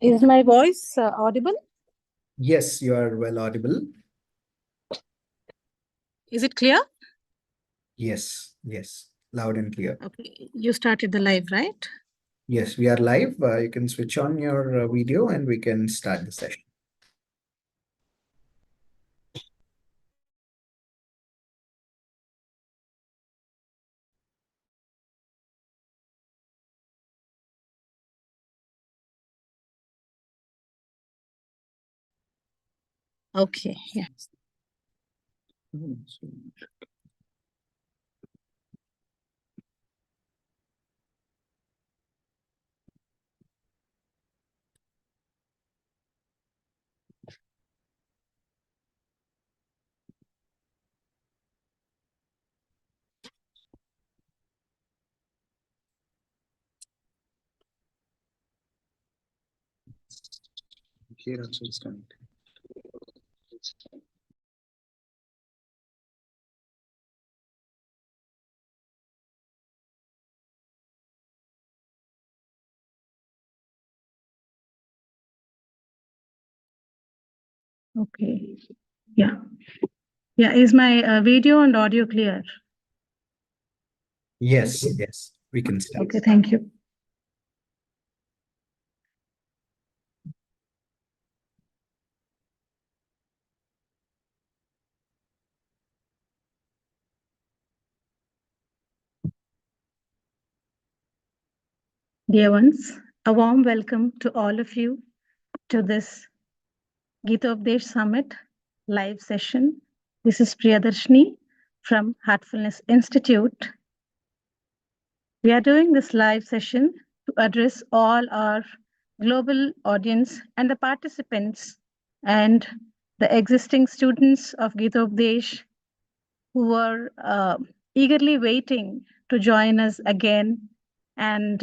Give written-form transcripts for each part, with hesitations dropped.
Is my voice audible? Yes, you are well audible. Is it clear? Yes, loud and clear. Okay, you started the live, right? Yes, we are live. You can switch on your video and we can start the session. Okay, yeah. Here also it's coming. Okay, yeah. Yeah, is my video and audio clear? Yes, we can start. Okay, thank you. Dear ones, a warm welcome to all of you to this Gitopadesh Summit live session. This is Priyadarshini from Heartfulness Institute. We are doing this live session to address all our global audience and the participants and the existing students of Gitopadesh who are eagerly waiting to join us again, and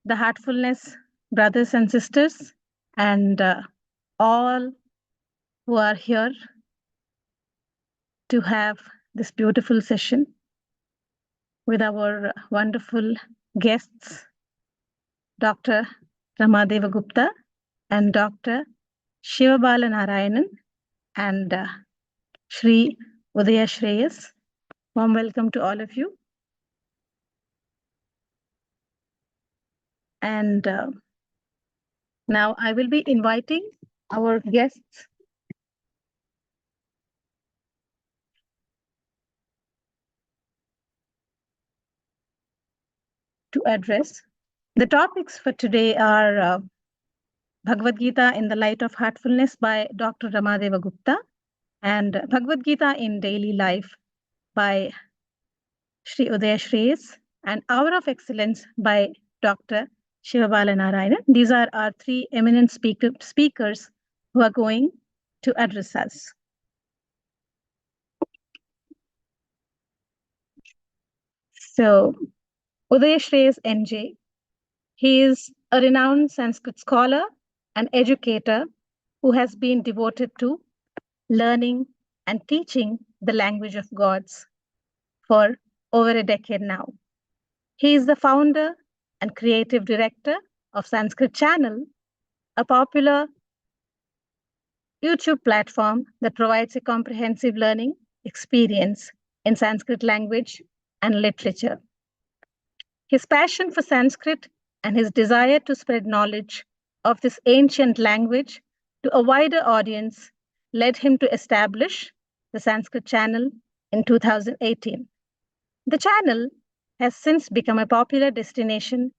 the Heartfulness brothers and sisters, and all who are here to have this beautiful session with our wonderful guests, Dr. Rama Gupta and Dr. Shivabala Narayanan and Shri Udai Shreyas. Warm welcome to all of you. And now I will be inviting our guests to address. The topics for today are Bhagavad Gita in the Light of Heartfulness by Dr. Rama Gupta and Bhagavad Gita in Daily Life by Shri Udai Shreyas and Hour of Excellence by Dr. Shivabala Narayanan. These are our three eminent speakers who are going to address us. So, Udai Shreyas NJ, he is a renowned Sanskrit scholar and educator who has been devoted to learning and teaching the language of gods for over a decade now. He is the founder and creative director of Sanskrit Channel, a popular YouTube platform that provides a comprehensive learning experience in Sanskrit language and literature. His passion for Sanskrit and his desire to spread knowledge of this ancient language to a wider audience led him to establish the Sanskrit Channel in 2018. The channel has since become a popular destination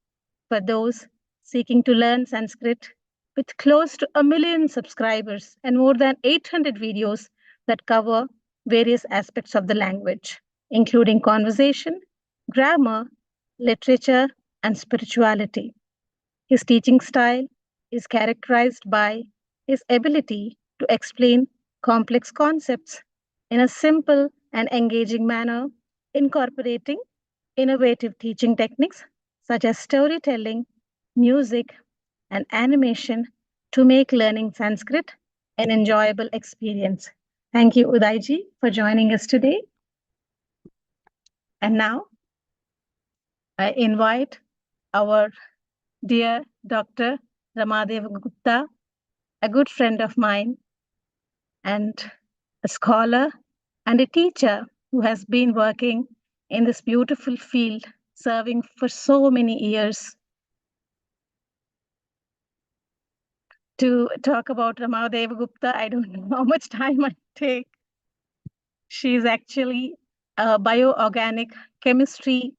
for those seeking to learn Sanskrit, with close to 1 million subscribers and more than 800 videos that cover various aspects of the language, including conversation, grammar, literature, and spirituality. His teaching style is characterized by his ability to explain complex concepts in a simple and engaging manner, incorporating innovative teaching techniques such as storytelling, music, and animation to make learning Sanskrit an enjoyable experience. Thank you, Udai-ji, for joining us today. And now, I invite our dear Dr. Rama Gupta, a good friend of mine and a scholar and a teacher who has been working in this beautiful field, serving for so many years, to talk about Rama Gupta. I don't know how much time I take. She is actually a bioorganic chemistry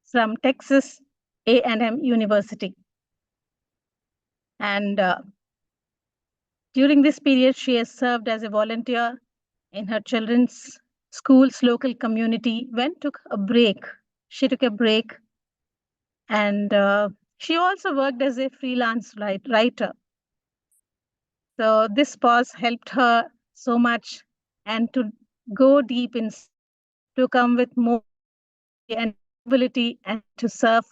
from Texas A&M University. And during this period, she has served as a volunteer in her children's school's local community. When took a break, she took a break, and she also worked as a freelance writer. So this pause helped her so much, and to go deep in, to come with more and ability and to serve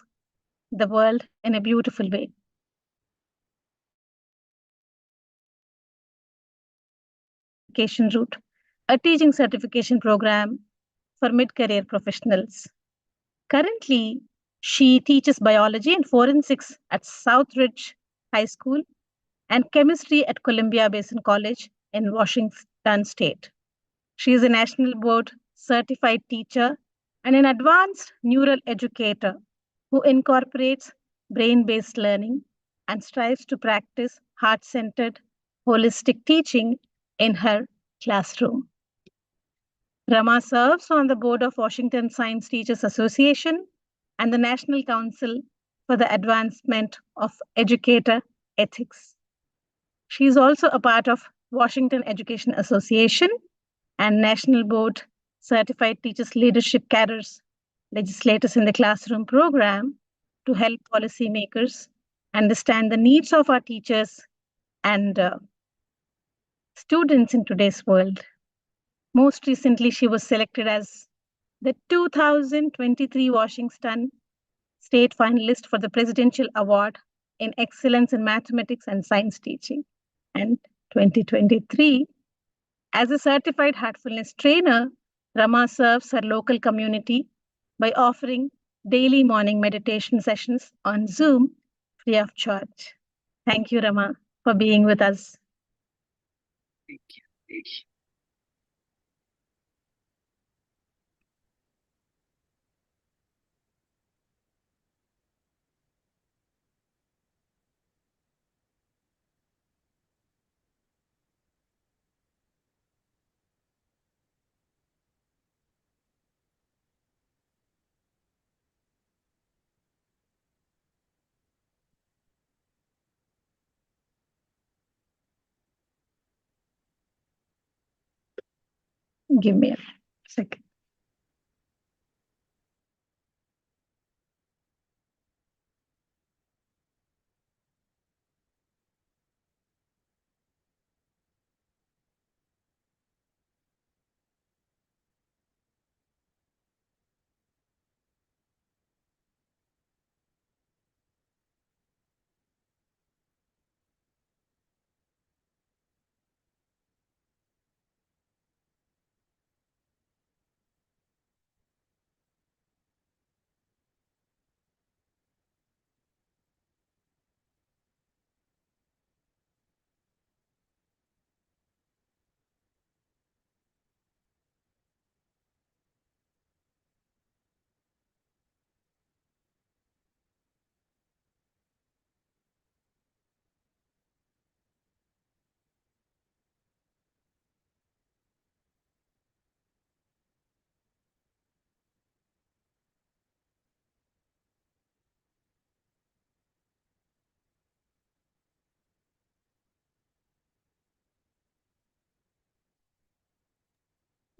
the world in a beautiful way. Certification route, a teaching certification program for mid-career professionals. Currently, she teaches biology and forensics at Southridge High School and chemistry at Columbia Basin College in Washington State. She is a national board certified teacher and an advanced neural educator who incorporates brain-based learning and strives to practice heart-centered, holistic teaching in her classroom. Rama serves on the board of Washington Science Teachers Association and the National Council for the Advancement of Educator Ethics. She is also a part of Washington Education Association and National Board Certified Teachers Leadership Cadres, legislators in the classroom program to help policymakers understand the needs of our teachers and students in today's world. Most recently, she was selected as the 2023 Washington State finalist for the Presidential Award in Excellence in Mathematics and Science Teaching. And 2023, as a certified heartfulness trainer, Rama serves her local community by offering daily morning meditation sessions on Zoom free of charge. Thank you, Rama, for being with us. Thank you. Give me a second.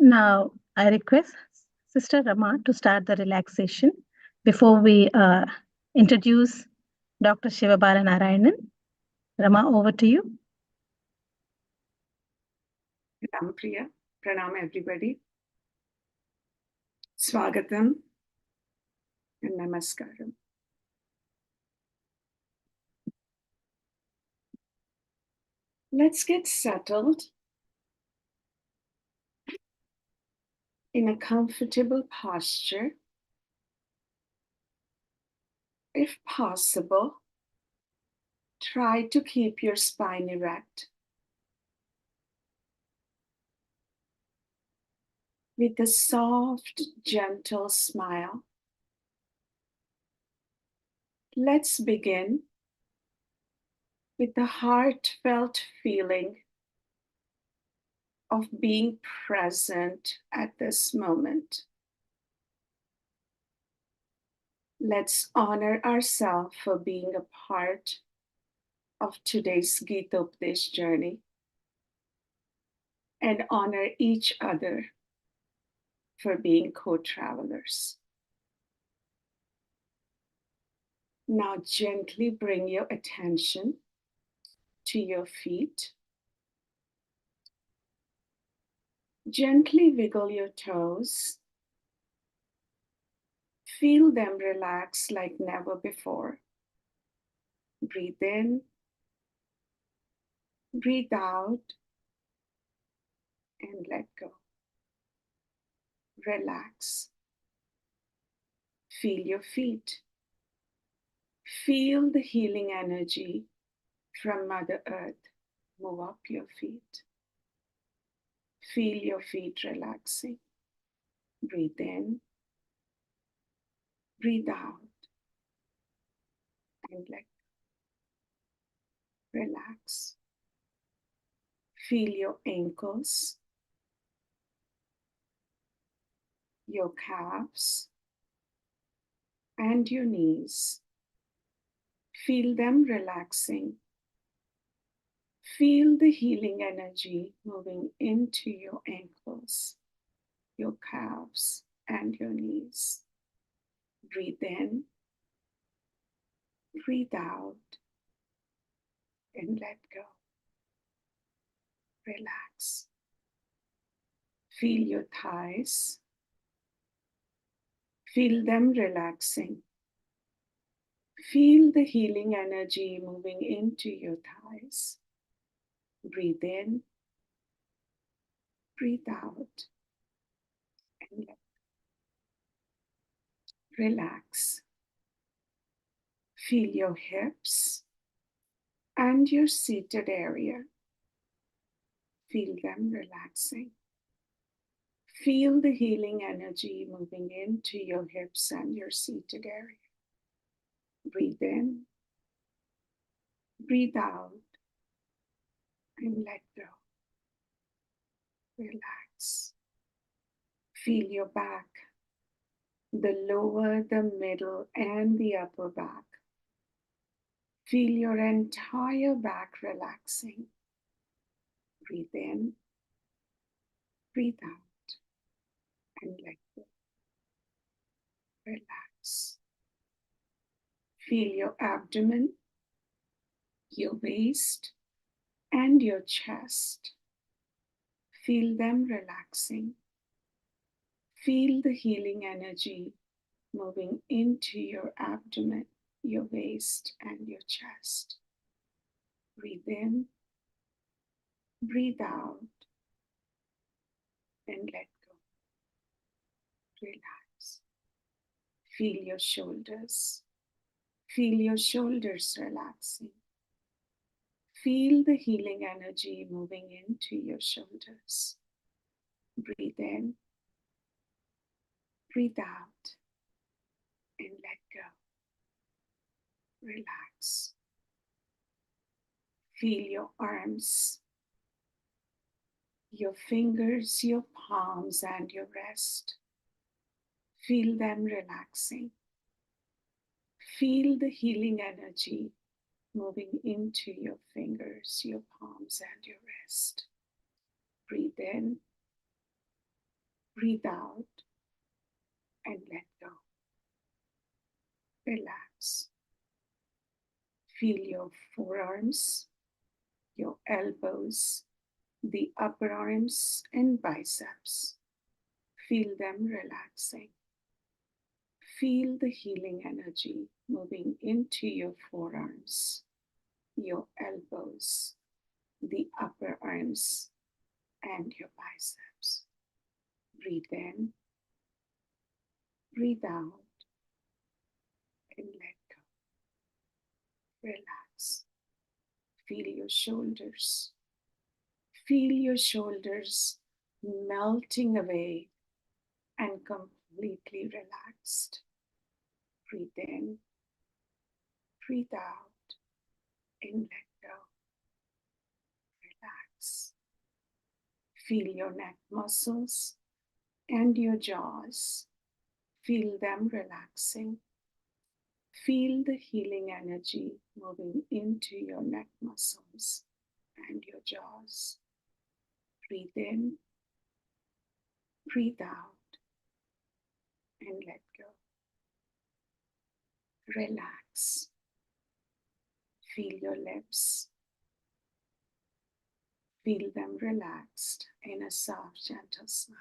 Now, I request Sister Rama to start the relaxation before we introduce Dr. Shivabala Narayanan. Rama, over to you. Priya, pranam everybody. Swagatam and namaskaram. Let's get settled in a comfortable posture. If possible, try to keep your spine erect. With a soft, gentle smile, let's begin with the heartfelt feeling of being present at this moment. Let's honor ourselves for being a part of today's Gitopadesh journey and honor each other for being co-travelers. Now gently bring your attention to your feet. Gently wiggle your toes. Feel them relax like never before. Breathe in, breathe out, and let go. Relax. Feel your feet. Feel the healing energy from Mother Earth move up your feet. Feel your feet relaxing. Breathe in, breathe out, and let go. Relax. Feel your ankles, your calves, and your knees. Feel them relaxing. Feel the healing energy moving into your ankles, your calves, and your knees. Breathe in, breathe out, and let go. Relax. Feel your thighs. Feel them relaxing. Feel the healing energy moving into your thighs. Breathe in, breathe out, and let go. Relax. Feel your hips and your seated area. Feel them relaxing. Feel the healing energy moving into your hips and your seated area. Breathe in, breathe out, and let go. Relax. Feel your back, the lower, the middle, and the upper back. Feel your entire back relaxing. Breathe in, breathe out, and let go. Relax. Feel your abdomen, your waist, and your chest. Feel them relaxing. Feel the healing energy moving into your abdomen, your waist, and your chest. Breathe in, breathe out, and let go. Relax. Feel your shoulders. Feel your shoulders relaxing. Feel the healing energy moving into your shoulders. Breathe in, breathe out, and let go. Relax. Feel your arms, your fingers, your palms, and your wrist. Feel them relaxing. Feel the healing energy moving into your fingers, your palms, and your wrist. Breathe in, breathe out, and let go. Relax. Feel your forearms, your elbows, the upper arms, and biceps. Feel them relaxing. Feel the healing energy moving into your forearms, your elbows, the upper arms, and your biceps. Breathe in, breathe out, and let go. relax. Feel your shoulders. Feel your shoulders melting away and completely relaxed. Breathe in, breathe out, and let go. Relax. Feel your neck muscles and your jaws. Feel them relaxing. Feel the healing energy moving into your neck muscles and your jaws. Breathe in, breathe out, and let go. Relax. Feel your lips. Feel them relaxed in a soft, gentle smile.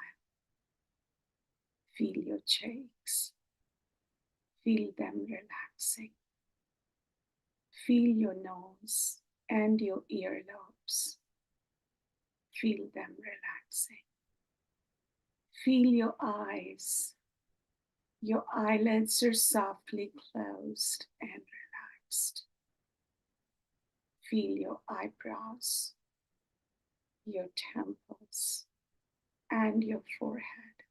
Feel your cheeks. Feel them relaxing. Feel your nose and your earlobes. Feel them relaxing. Feel your eyes. Your eyelids are softly closed and relaxed. Feel your eyebrows, your temples, and your forehead.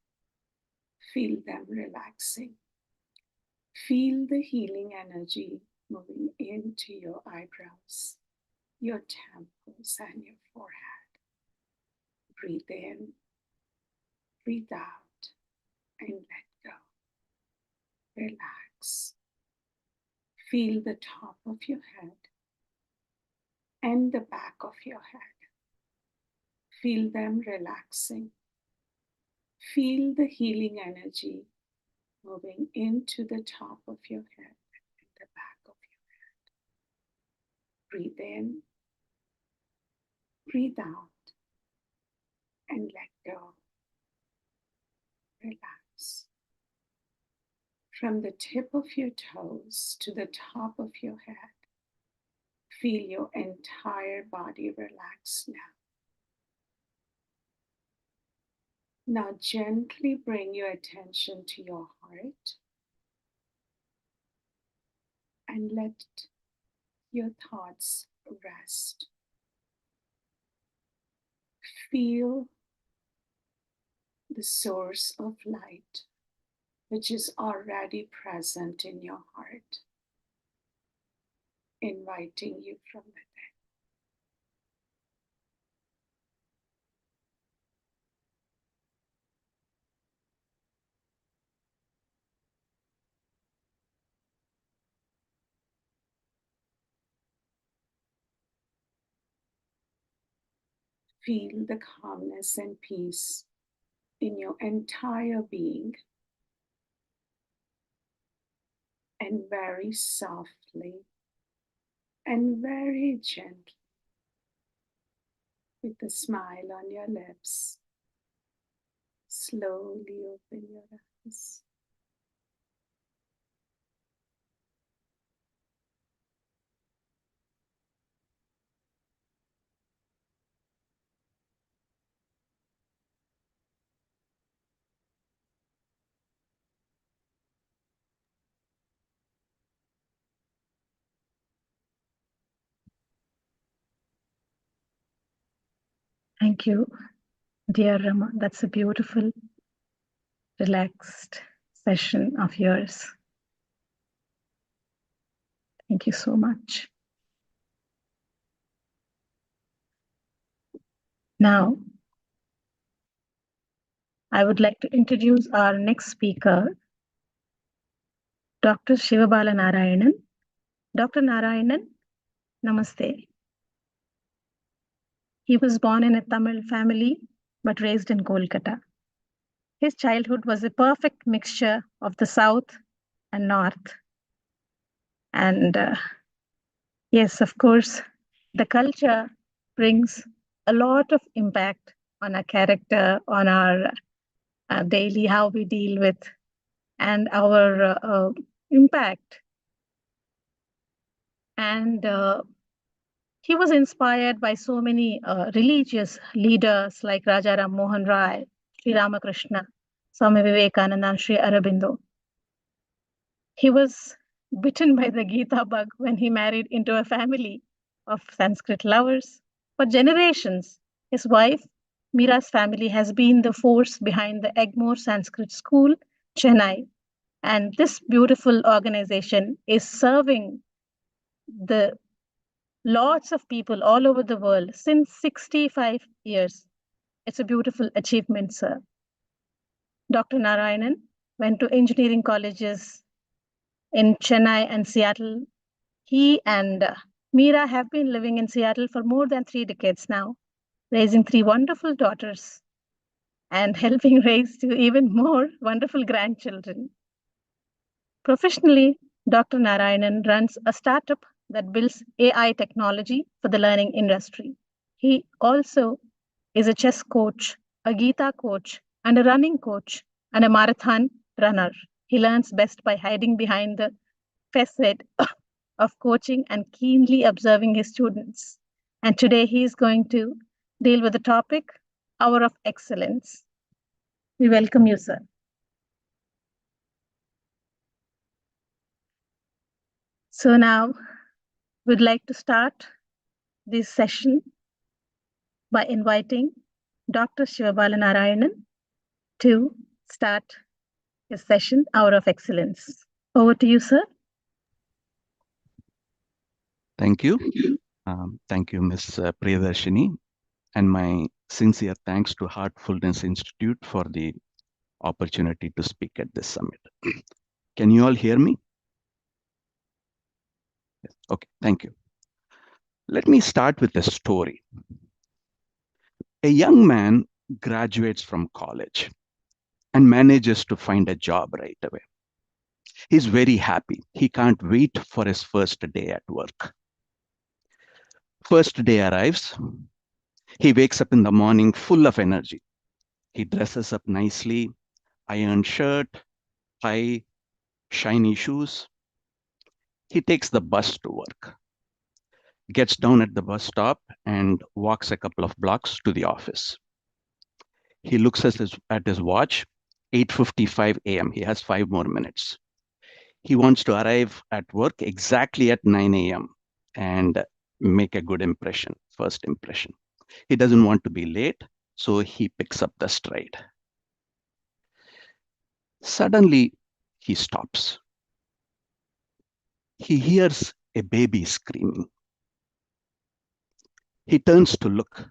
Feel them relaxing. Feel the healing energy moving into your eyebrows, your temples, and your forehead. Breathe in, breathe out, and let go. Relax. Feel the top of your head and the back of your head. Feel them relaxing. Feel the healing energy moving into the top of your head and the back of your head. Breathe in, breathe out, and let go. Relax. From the tip of your toes to the top of your head, feel your entire body relax now. Now gently bring your attention to your heart and let your thoughts rest. Feel the source of light which is already present in your heart, inviting you from within. Feel the calmness and peace in your entire being, and very softly and very gently, with a smile on your lips, slowly open your eyes. Thank you, dear Rama. That's a beautiful, relaxed session of yours. Thank you so much. Now, I would like to introduce our next speaker, Dr. Shivabala Narayanan. Dr. Narayanan, namaste. He was born in a Tamil family, but raised in Kolkata. His childhood was a perfect mixture of the South and North. And yes, of course, the culture brings a lot of impact on our character, on our daily, how we deal with, and our impact. And he was inspired by so many religious leaders like Raja Ram Mohan Rai, Sri Ramakrishna, Swami Vivekananda, and Sri Aurobindo. He was bitten by the Gita bug when he married into a family of Sanskrit lovers. For generations, his wife, Meera's family, has been the force behind the Egmore Sanskrit School, Chennai. And this beautiful organization is serving the lots of people all over the world since 65 years. It's a beautiful achievement, sir. Dr. Narayanan went to engineering colleges in Chennai and Seattle. He and Meera have been living in Seattle for more than 3 decades now, raising 3 wonderful daughters and helping raise 2 even more wonderful grandchildren. Professionally, Dr. Narayanan runs a startup that builds AI technology for the learning industry. He also is a chess coach, a Gita coach, and a running coach, and a marathon runner. He learns best by hiding behind the facade of coaching and keenly observing his students. And today he is going to deal with the topic, Hour of Excellence. We welcome you, sir. So now we'd like to start this session by inviting Dr. Shivabala Narayanan to start his session, Hour of Excellence. Over to you, sir. Thank you. Thank you, Ms. Priyadarshini, and my sincere thanks to Heartfulness Institute for the opportunity to speak at this summit. Can you all hear me? Yes. Okay, thank you. Let me start with a story. A young man graduates from college and manages to find a job right away. He's very happy. He can't wait for his first day at work. First day arrives. He wakes up in the morning full of energy. He dresses up nicely, ironed shirt, tie, shiny shoes. He takes the bus to work, gets down at the bus stop and walks a couple of blocks to the office. He looks at his watch, 8:55 a.m. He has 5 more minutes. He wants to arrive at work exactly at 9 a.m. and make a good impression, first impression. He doesn't want to be late, so he picks up the stride. Suddenly, he stops. He hears a baby screaming. He turns to look.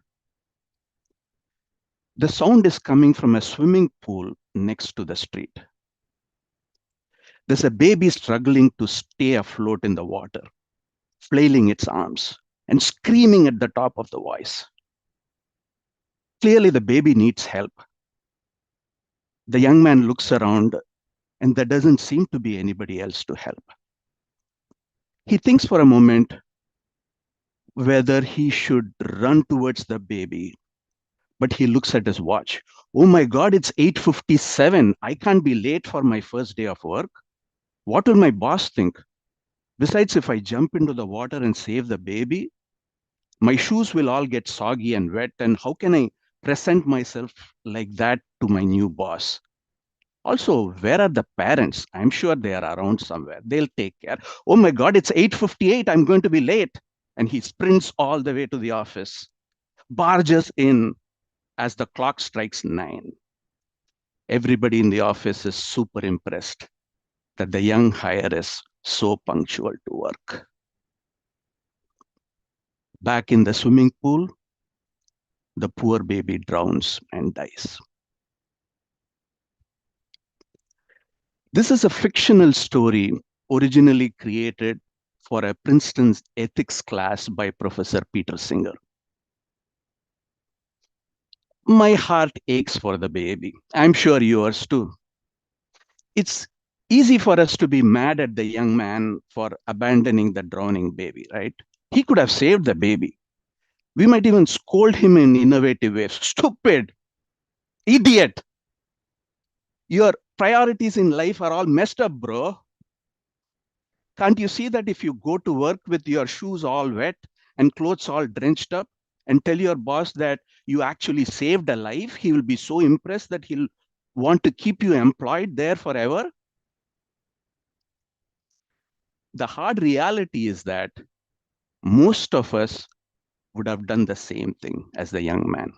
The sound is coming from a swimming pool next to the street. There's a baby struggling to stay afloat in the water, flailing its arms and screaming at the top of the voice. Clearly, the baby needs help. The young man looks around and there doesn't seem to be anybody else to help. He thinks for a moment whether he should run towards the baby, but he looks at his watch. Oh my God, it's 8:57. I can't be late for my first day of work. What will my boss think? Besides, if I jump into the water and save the baby, my shoes will all get soggy and wet. And how can I present myself like that to my new boss? Also, where are the parents? I'm sure they are around somewhere. They'll take care. Oh my God, it's 8:58. I'm going to be late. And he sprints all the way to the office, barges in as the clock strikes 9. Everybody in the office is super impressed that the young hire is so punctual to work. Back in the swimming pool, the poor baby drowns and dies. This is a fictional story originally created for a Princeton ethics class by Professor Peter Singer. My heart aches for the baby. I'm sure yours too. It's easy for us to be mad at the young man for abandoning the drowning baby, right? He could have saved the baby. We might even scold him in innovative ways. Stupid, idiot. Your priorities in life are all messed up, bro. Can't you see that if you go to work with your shoes all wet and clothes all drenched up and tell your boss that you actually saved a life, he will be so impressed that he'll want to keep you employed there forever? The hard reality is that most of us would have done the same thing as the young man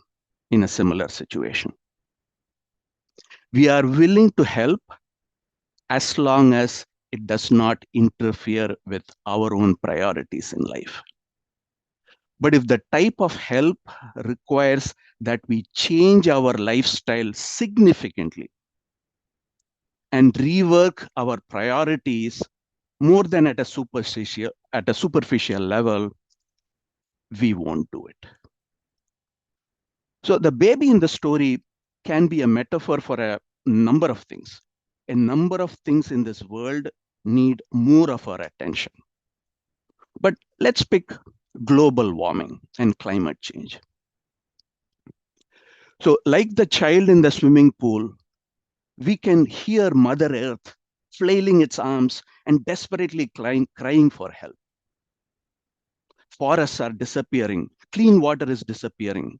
in a similar situation. We are willing to help as long as it does not interfere with our own priorities in life. But if the type of help requires that we change our lifestyle significantly and rework our priorities more than at a superficial level, we won't do it. So the baby in the story can be a metaphor for a number of things. A number of things in this world need more of our attention. But let's pick global warming and climate change. So like the child in the swimming pool, we can hear Mother Earth flailing its arms and desperately crying for help. Forests are disappearing. Clean water is disappearing.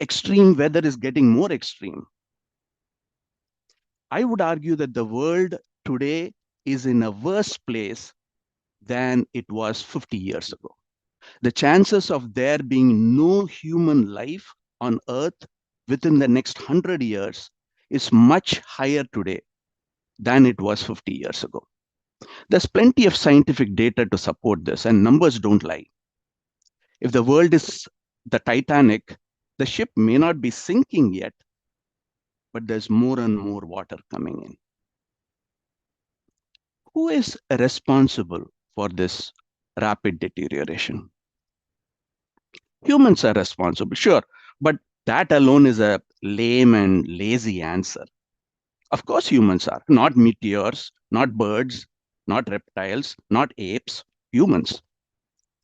Extreme weather is getting more extreme. I would argue that the world today is in a worse place than it was 50 years ago. The chances of there being no human life on Earth within the next 100 years is much higher today than it was 50 years ago. There's plenty of scientific data to support this, and numbers don't lie. If the world is the Titanic, the ship may not be sinking yet, but there's more and more water coming in. Who is responsible for this rapid deterioration? Humans are responsible, sure, but that alone is a lame and lazy answer. Of course, humans are, not meteors, not birds, not reptiles, not apes, humans.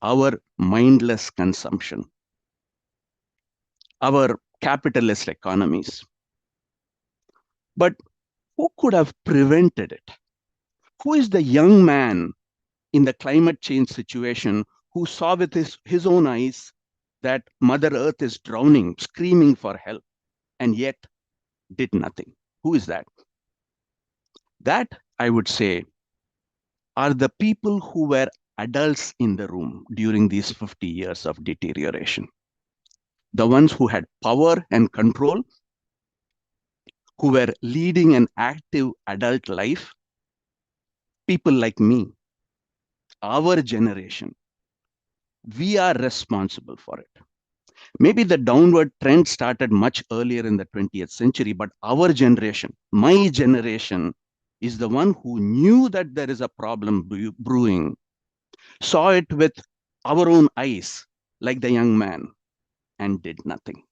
Our mindless consumption, our capitalist economies. But who could have prevented it? Who is the young man in the climate change situation who saw with his own eyes that Mother Earth is drowning, screaming for help, and yet did nothing? Who is that? That, I would say, are the people who were adults in the room during these 50 years of deterioration. The ones who had power and control, who were leading an active adult life. People like me, our generation, we are responsible for it. Maybe the downward trend started much earlier in the 20th century, but our generation, my generation, is the one who knew that there is a problem brewing, saw it with our own eyes, like the young man, and did nothing.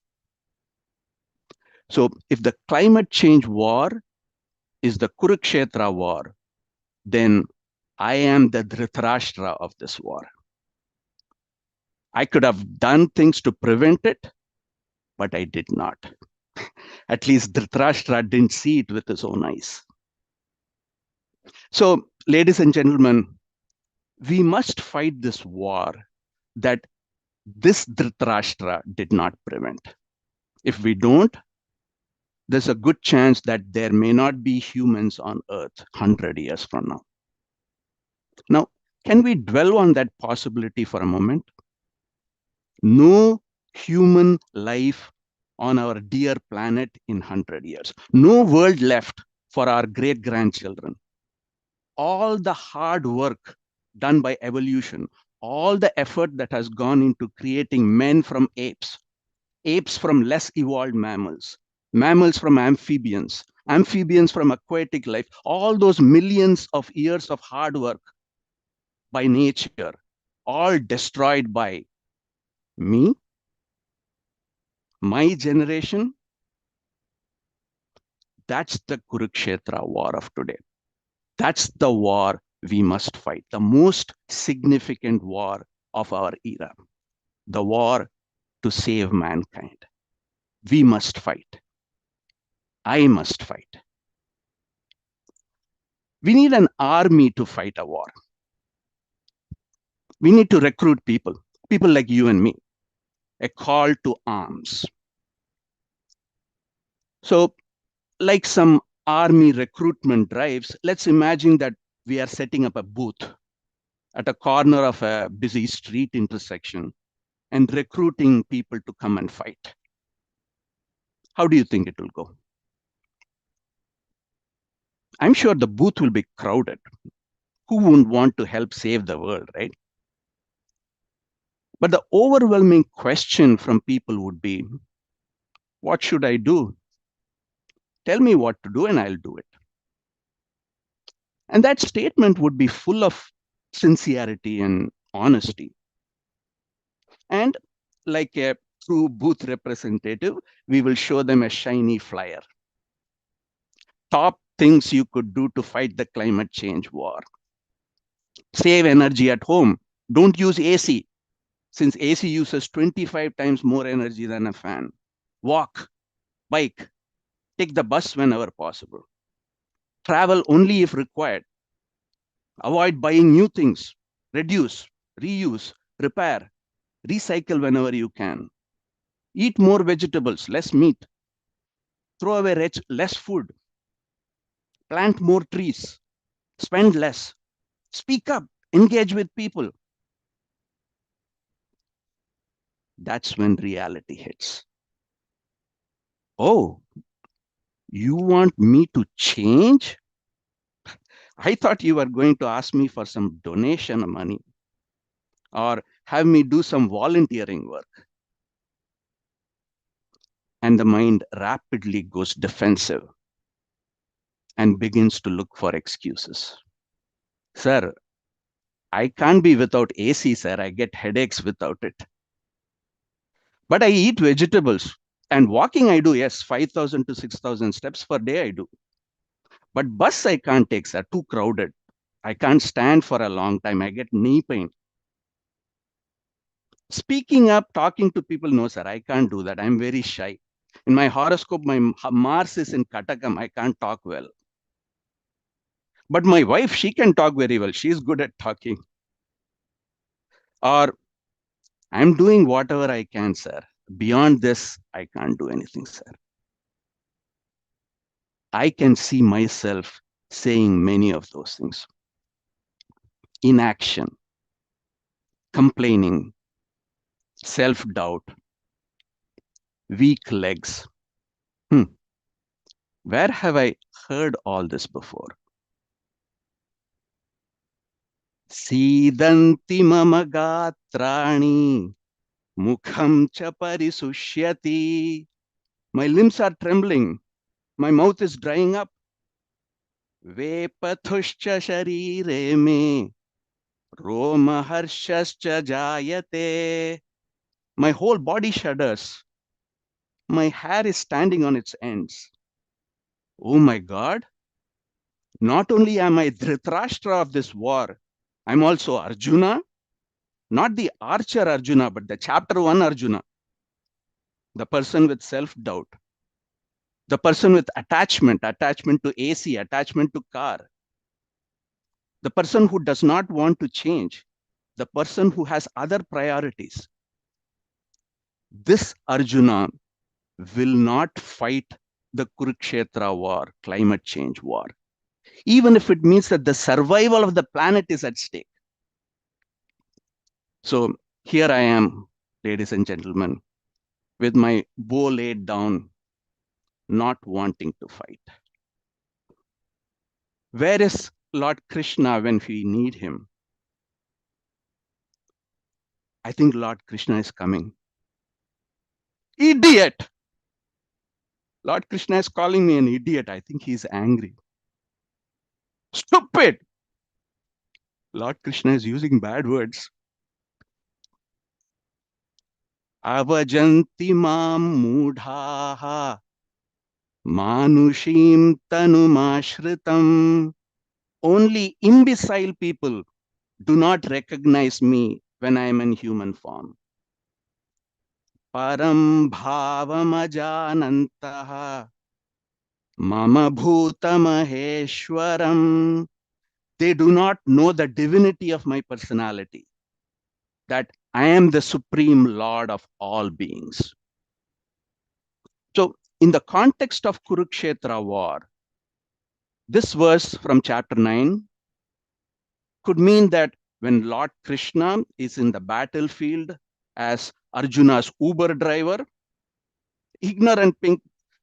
So if the climate change war is the Kurukshetra war, then I am the Dhritarashtra of this war. I could have done things to prevent it, but I did not. At least Dhritarashtra didn't see it with his own eyes. So, ladies and gentlemen, we must fight this war that this Dhritarashtra did not prevent. If we don't, there's a good chance that there may not be humans on Earth 100 years from now. Now, can we dwell on that possibility for a moment? No human life on our dear planet in 100 years. No world left for our great-grandchildren. All the hard work done by evolution, all the effort that has gone into creating men from apes, apes from less evolved mammals, mammals from amphibians, amphibians from aquatic life, all those millions of years of hard work by nature, all destroyed by me, my generation. That's the Kurukshetra war of today. That's the war we must fight, the most significant war of our era, the war to save mankind. We must fight. I must fight. We need an army to fight a war. We need to recruit people like you and me, a call to arms. So, like some army recruitment drives, let's imagine that we are setting up a booth at a corner of a busy street intersection and recruiting people to come and fight. How do you think it will go? I'm sure the booth will be crowded. Who wouldn't want to help save the world, right? But the overwhelming question from people would be, what should I do? Tell me what to do and I'll do it. And that statement would be full of sincerity and honesty. And like a true booth representative, we will show them a shiny flyer. Top things you could do to fight the climate change war. Save energy at home. Don't use AC, since AC uses 25 times more energy than a fan. Walk, bike, take the bus whenever possible. Travel only if required. Avoid buying new things. Reduce, reuse, repair, recycle whenever you can. Eat more vegetables, less meat. Throw away less food. Plant more trees. Spend less. Speak up. Engage with people. That's when reality hits. Oh, you want me to change? I thought you were going to ask me for some donation money or have me do some volunteering work. And the mind rapidly goes defensive and begins to look for excuses. Sir, I can't be without AC, sir. I get headaches without it. But I eat vegetables and walking I do, yes, 5,000 to 6,000 steps per day I do. But bus I can't take, sir, too crowded. I can't stand for a long time. I get knee pain. Speaking up, talking to people, no, sir, I can't do that. I'm very shy. In my horoscope, my Mars is in Katakam. I can't talk well. But my wife, she can talk very well. She's good at talking. Or I'm doing whatever I can, sir. Beyond this, I can't do anything, sir. I can see myself saying many of those things. Inaction, complaining, self-doubt, weak legs. Where have I heard all this before? Sidanti mama gatrani, mukham cha parisushyati. My limbs are trembling. My mouth is drying up. Vepatushcha sharire me, roma harshascha jayate. My whole body shudders. My hair is standing on its ends. Oh my God. Not only am I Dhritarashtra of this war, I'm also Arjuna, not the archer Arjuna, but the chapter 1 Arjuna, the person with self-doubt, the person with attachment to AC, attachment to car, the person who does not want to change, the person who has other priorities. This Arjuna will not fight the Kurukshetra war, climate change war, even if it means that the survival of the planet is at stake. So here I am, ladies and gentlemen, with my bow laid down, not wanting to fight. Where is Lord Krishna when we need him? I think Lord Krishna is coming. Idiot! Lord Krishna is calling me an idiot. I think he's angry. Stupid! Lord Krishna is using bad words. Avajanti mam mudhaha manushim tanumashritam. Only imbecile people do not recognize me when I am in human form. Param bhavam ajanantaha mama bhuta maheshwaram. They do not know the divinity of my personality, that I am the supreme Lord of all beings. So in the context of Kurukshetra war, this verse from chapter 9 could mean that when Lord Krishna is in the battlefield as Arjuna's Uber driver, ignorant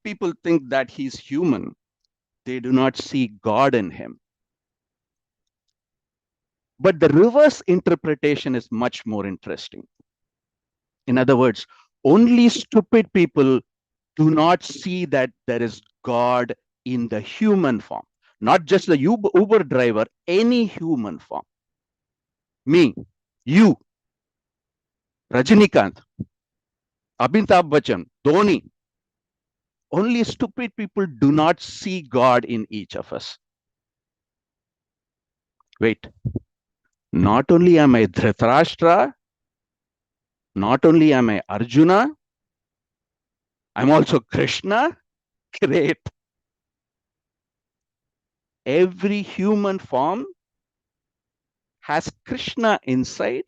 people think that he's human. They do not see God in him. But the reverse interpretation is much more interesting. In other words, only stupid people do not see that there is God in the human form, not just the Uber driver, any human form. Me, you, Rajinikanth, Amitabh Bachchan, Dhoni. Only stupid people do not see God in each of us. Wait, not only am I Dhritarashtra, not only am I Arjuna, I'm also Krishna. Great. Every human form has Krishna inside.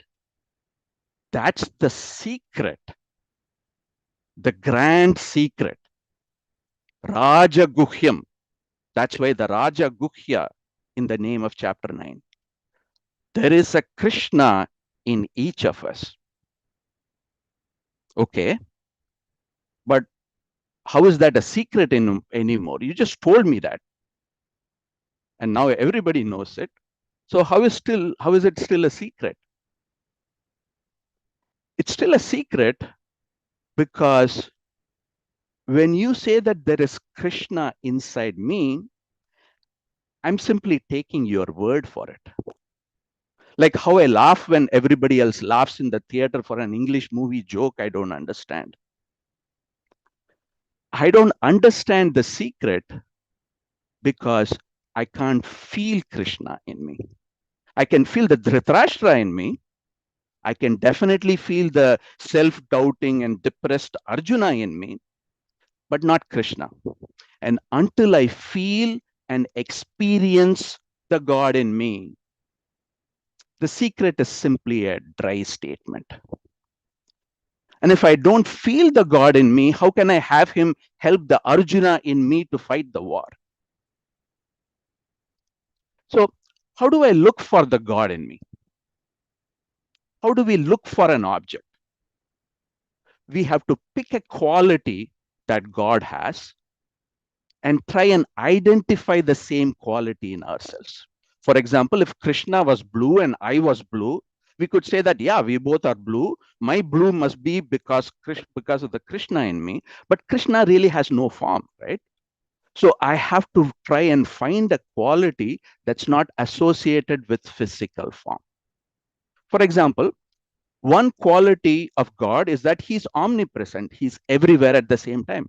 That's the secret, the grand secret. Raja Guhyam. That's why the Raja Guhya in the name of chapter 9. There is a Krishna in each of us. Okay. But how is that a secret anymore? You just told me that. And now everybody knows it. So how is it still a secret? It's still a secret because when you say that there is Krishna inside me, I'm simply taking your word for it. Like how I laugh when everybody else laughs in the theater for an English movie joke I don't understand. I don't understand the secret because I can't feel Krishna in me. I can feel the Dhritarashtra in me. I can definitely feel the self-doubting and depressed Arjuna in me, but not Krishna. And until I feel and experience the God in me, the secret is simply a dry statement. And if I don't feel the God in me, how can I have him help the Arjuna in me to fight the war? So how do I look for the God in me? How do we look for an object? We have to pick a quality that God has and try and identify the same quality in ourselves. For example, if Krishna was blue and I was blue, we could say that, yeah, we both are blue. My blue must be because of the Krishna in me, but Krishna really has no form, right? So I have to try and find a quality that's not associated with physical form. For example, one quality of God is that he's omnipresent. He's everywhere at the same time.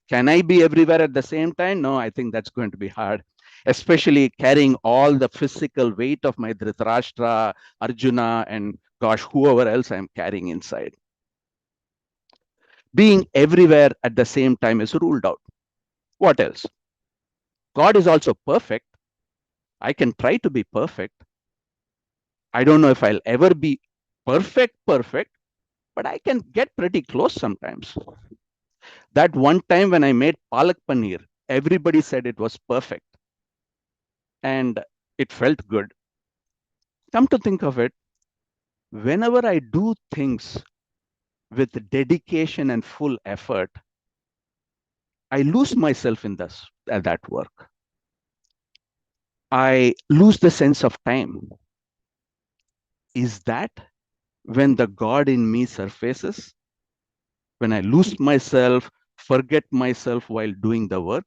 Can I be everywhere at the same time? No, I think that's going to be hard, especially carrying all the physical weight of my Dhritarashtra, Arjuna, and gosh, whoever else I'm carrying inside. Being everywhere at the same time is ruled out. What else? God is also perfect. I can try to be perfect. I don't know if I'll ever be perfect, but I can get pretty close sometimes. That one time when I made palak paneer, everybody said it was perfect. And it felt good. Come to think of it, whenever I do things with dedication and full effort, I lose myself in that work. I lose the sense of time. Is that when the God in me surfaces? When I lose myself, forget myself while doing the work?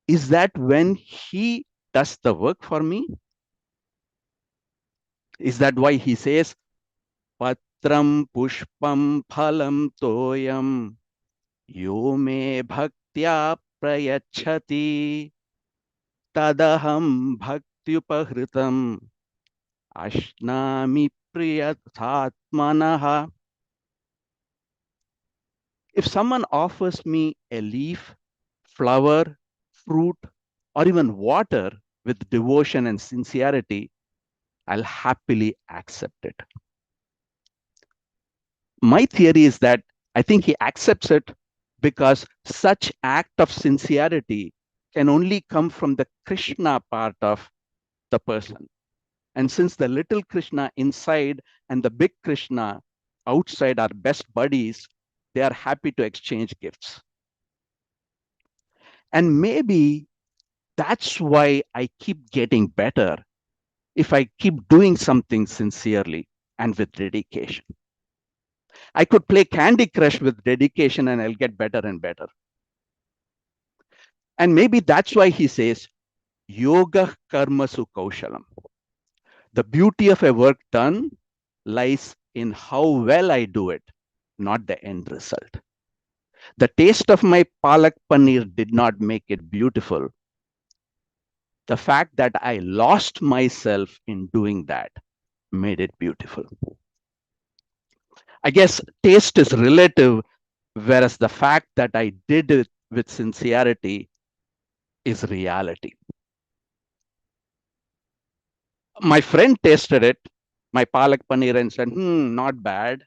Is that when he does the work for me? Is that why he says, Patram pushpam phalam toyam yo me bhaktya prayachati tadaham bhaktyupahritam ashnami priyathatmanaha. If someone offers me a leaf, flower, fruit, or even water with devotion and sincerity, I'll happily accept it. My theory is that I think he accepts it because such act of sincerity can only come from the Krishna part of the person. And since the little Krishna inside and the big Krishna outside are best buddies, they are happy to exchange gifts. And maybe that's why I keep getting better if I keep doing something sincerely and with dedication. I could play Candy Crush with dedication and I'll get better and better. And maybe that's why he says, Yoga Karmasu Kaushalam. The beauty of a work done lies in how well I do it, not the end result. The taste of my palak paneer did not make it beautiful. The fact that I lost myself in doing that made it beautiful. I guess taste is relative, whereas the fact that I did it with sincerity is reality. My friend tasted it, my palak paneer, and said, not bad,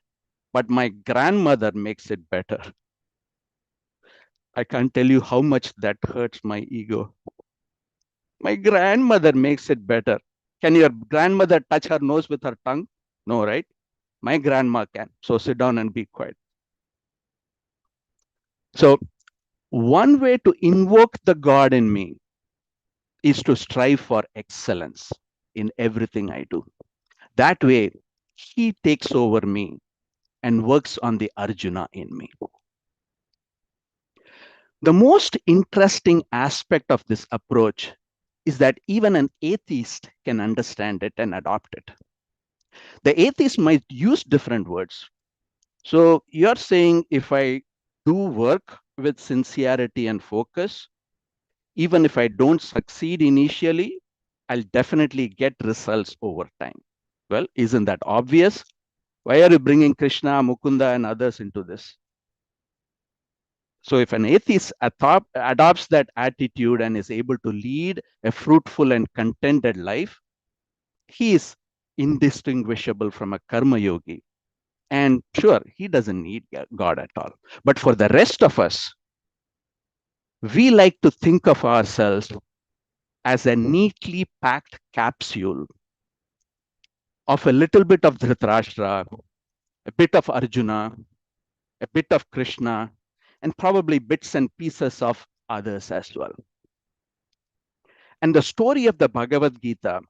but my grandmother makes it better. I can't tell you how much that hurts my ego. My grandmother makes it better. Can your grandmother touch her nose with her tongue? No, right? My grandma can. So sit down and be quiet. So one way to invoke the God in me is to strive for excellence in everything I do. That way, he takes over me and works on the Arjuna in me. The most interesting aspect of this approach is that even an atheist can understand it and adopt it. The atheist might use different words. So you're saying if I do work with sincerity and focus, even if I don't succeed initially, I'll definitely get results over time. Well, isn't that obvious? Why are you bringing Krishna, Mukunda, and others into this? So if an atheist adopts that attitude and is able to lead a fruitful and contented life, he is indistinguishable from a karma yogi. And sure, he doesn't need God at all. But for the rest of us, we like to think of ourselves as a neatly packed capsule of a little bit of Dhritarashtra, a bit of Arjuna, a bit of Krishna, and probably bits and pieces of others as well. And the story of the Bhagavad Gita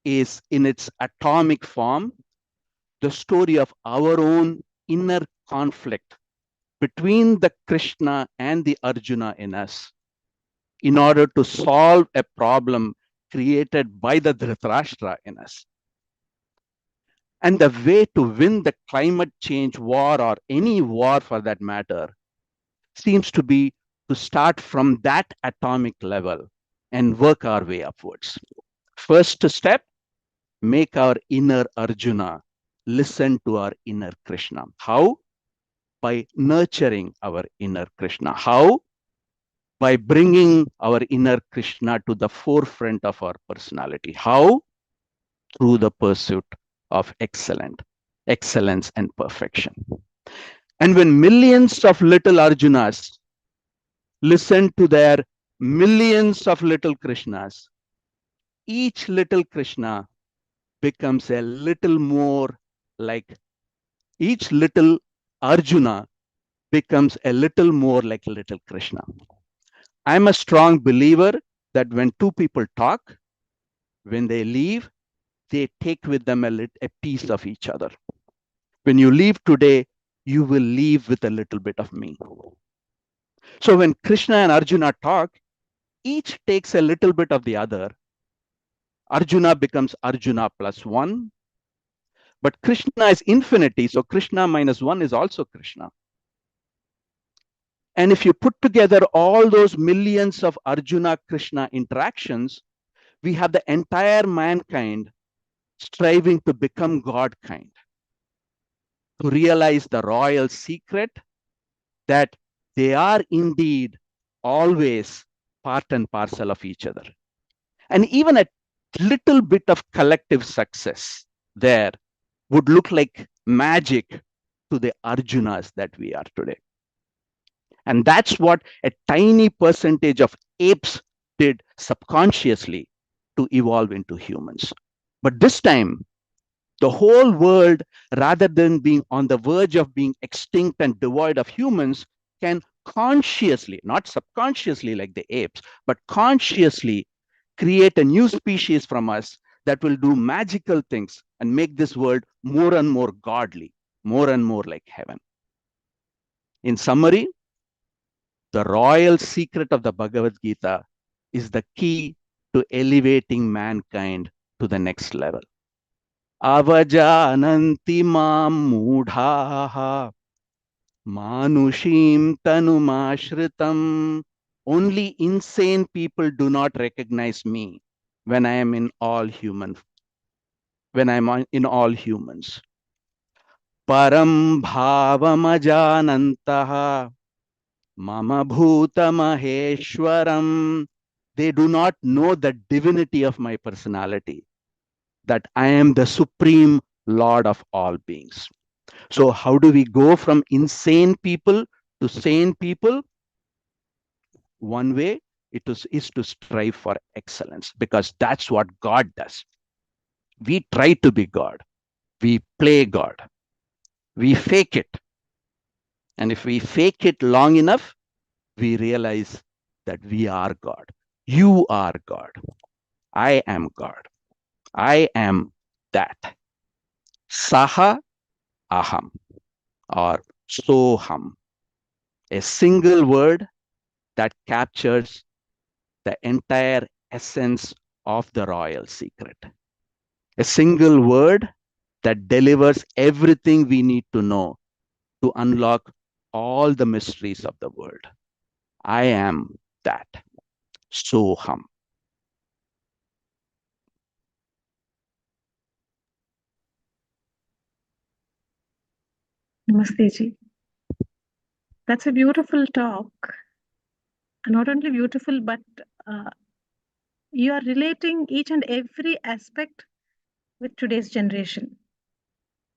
is, in its atomic form, the story of our own inner conflict between the Krishna and the Arjuna in us in order to solve a problem created by the Dhritarashtra in us. And the way to win the climate change war, or any war for that matter, seems to be to start from that atomic level and work our way upwards. First step, make our inner Arjuna listen to our inner Krishna. How? By nurturing our inner Krishna. How? By bringing our inner Krishna to the forefront of our personality. How? Through the pursuit of excellence and perfection. And when millions of little Arjunas listen to their millions of little Krishnas, each little Krishna becomes a little more like, each little Arjuna becomes a little more like little Krishna. I'm a strong believer that when two people talk, when they leave, they take with them a piece of each other. When you leave today, you will leave with a little bit of me. So when Krishna and Arjuna talk, each takes a little bit of the other. Arjuna becomes Arjuna plus 1. But Krishna is infinity, so Krishna minus 1 is also Krishna. And if you put together all those millions of Arjuna-Krishna interactions, we have the entire mankind striving to become God kind, to realize the royal secret that they are indeed always part and parcel of each other. And even a little bit of collective success there would look like magic to the Arjunas that we are today. And that's what a tiny percentage of apes did subconsciously to evolve into humans. But this time, the whole world, rather than being on the verge of being extinct and devoid of humans, can consciously, not subconsciously like the apes, but consciously create a new species from us that will do magical things and make this world more and more godly, more and more like heaven. In summary, the royal secret of the Bhagavad Gita is the key to elevating mankind to the next level. Avajananti mam mudhaha manushim tanumashritam. Only insane people do not recognize me when I am in all humans. Param bhavamajanantaha mama bhutamaheshwaram. They do not know the divinity of my personality, that I am the supreme Lord of all beings. So how do we go from insane people to sane people? One way is to strive for excellence, because that's what God does. We try to be God. We play God. We fake it. And if we fake it long enough, we realize that we are God. You are God. I am God. I am that. Saha aham, or soham. A single word that captures the entire essence of the royal secret. A single word that delivers everything we need to know to unlock all the mysteries of the world. I am that. Soham. Namaste ji. That's a beautiful talk. And not only beautiful, but you are relating each and every aspect with today's generation.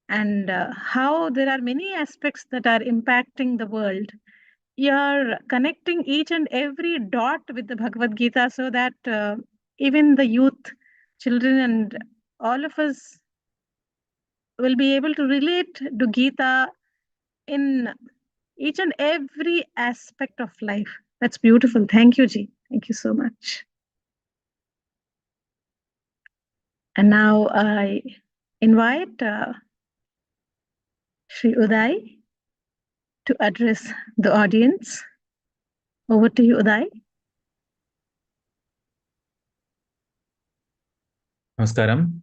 And how there are many aspects that are impacting the world. You're connecting each and every dot with the Bhagavad Gita so that even the youth, children, and all of us will be able to relate to Gita in each and every aspect of life. That's beautiful. Thank you, Ji. Thank you so much. And now I invite Sri Udai to address the audience. Over to you, Udai. Namaskaram.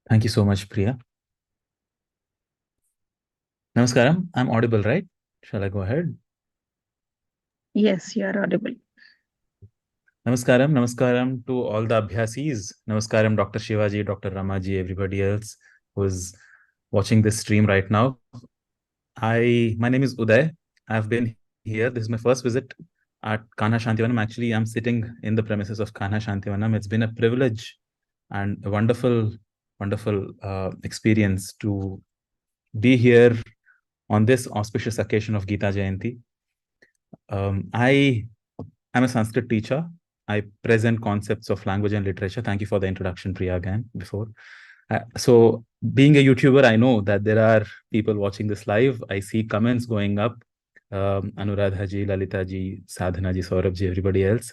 Thank you so much, Priya. Namaskaram. I'm audible, right? Shall I go ahead? Yes, you are audible. Namaskaram. Namaskaram to all the Abhyasis. Namaskaram, Dr. Shivaji, Dr. Ramaji, everybody else who is watching this stream right now. My name is Udai. I've been here. This is my first visit at Kanha Shantivanam. Actually, I'm sitting in the premises of Kanha Shantivanam. It's been a privilege and a wonderful experience to be here on this auspicious occasion of Gita Jayanti. I am a Sanskrit teacher. I present concepts of language and literature. Thank you for the introduction, Priya, again, before. So being a YouTuber, I know that there are people watching this live. I see comments going up. Anuradha ji, Lalita ji, Sadhana ji, Saurabh ji, everybody else.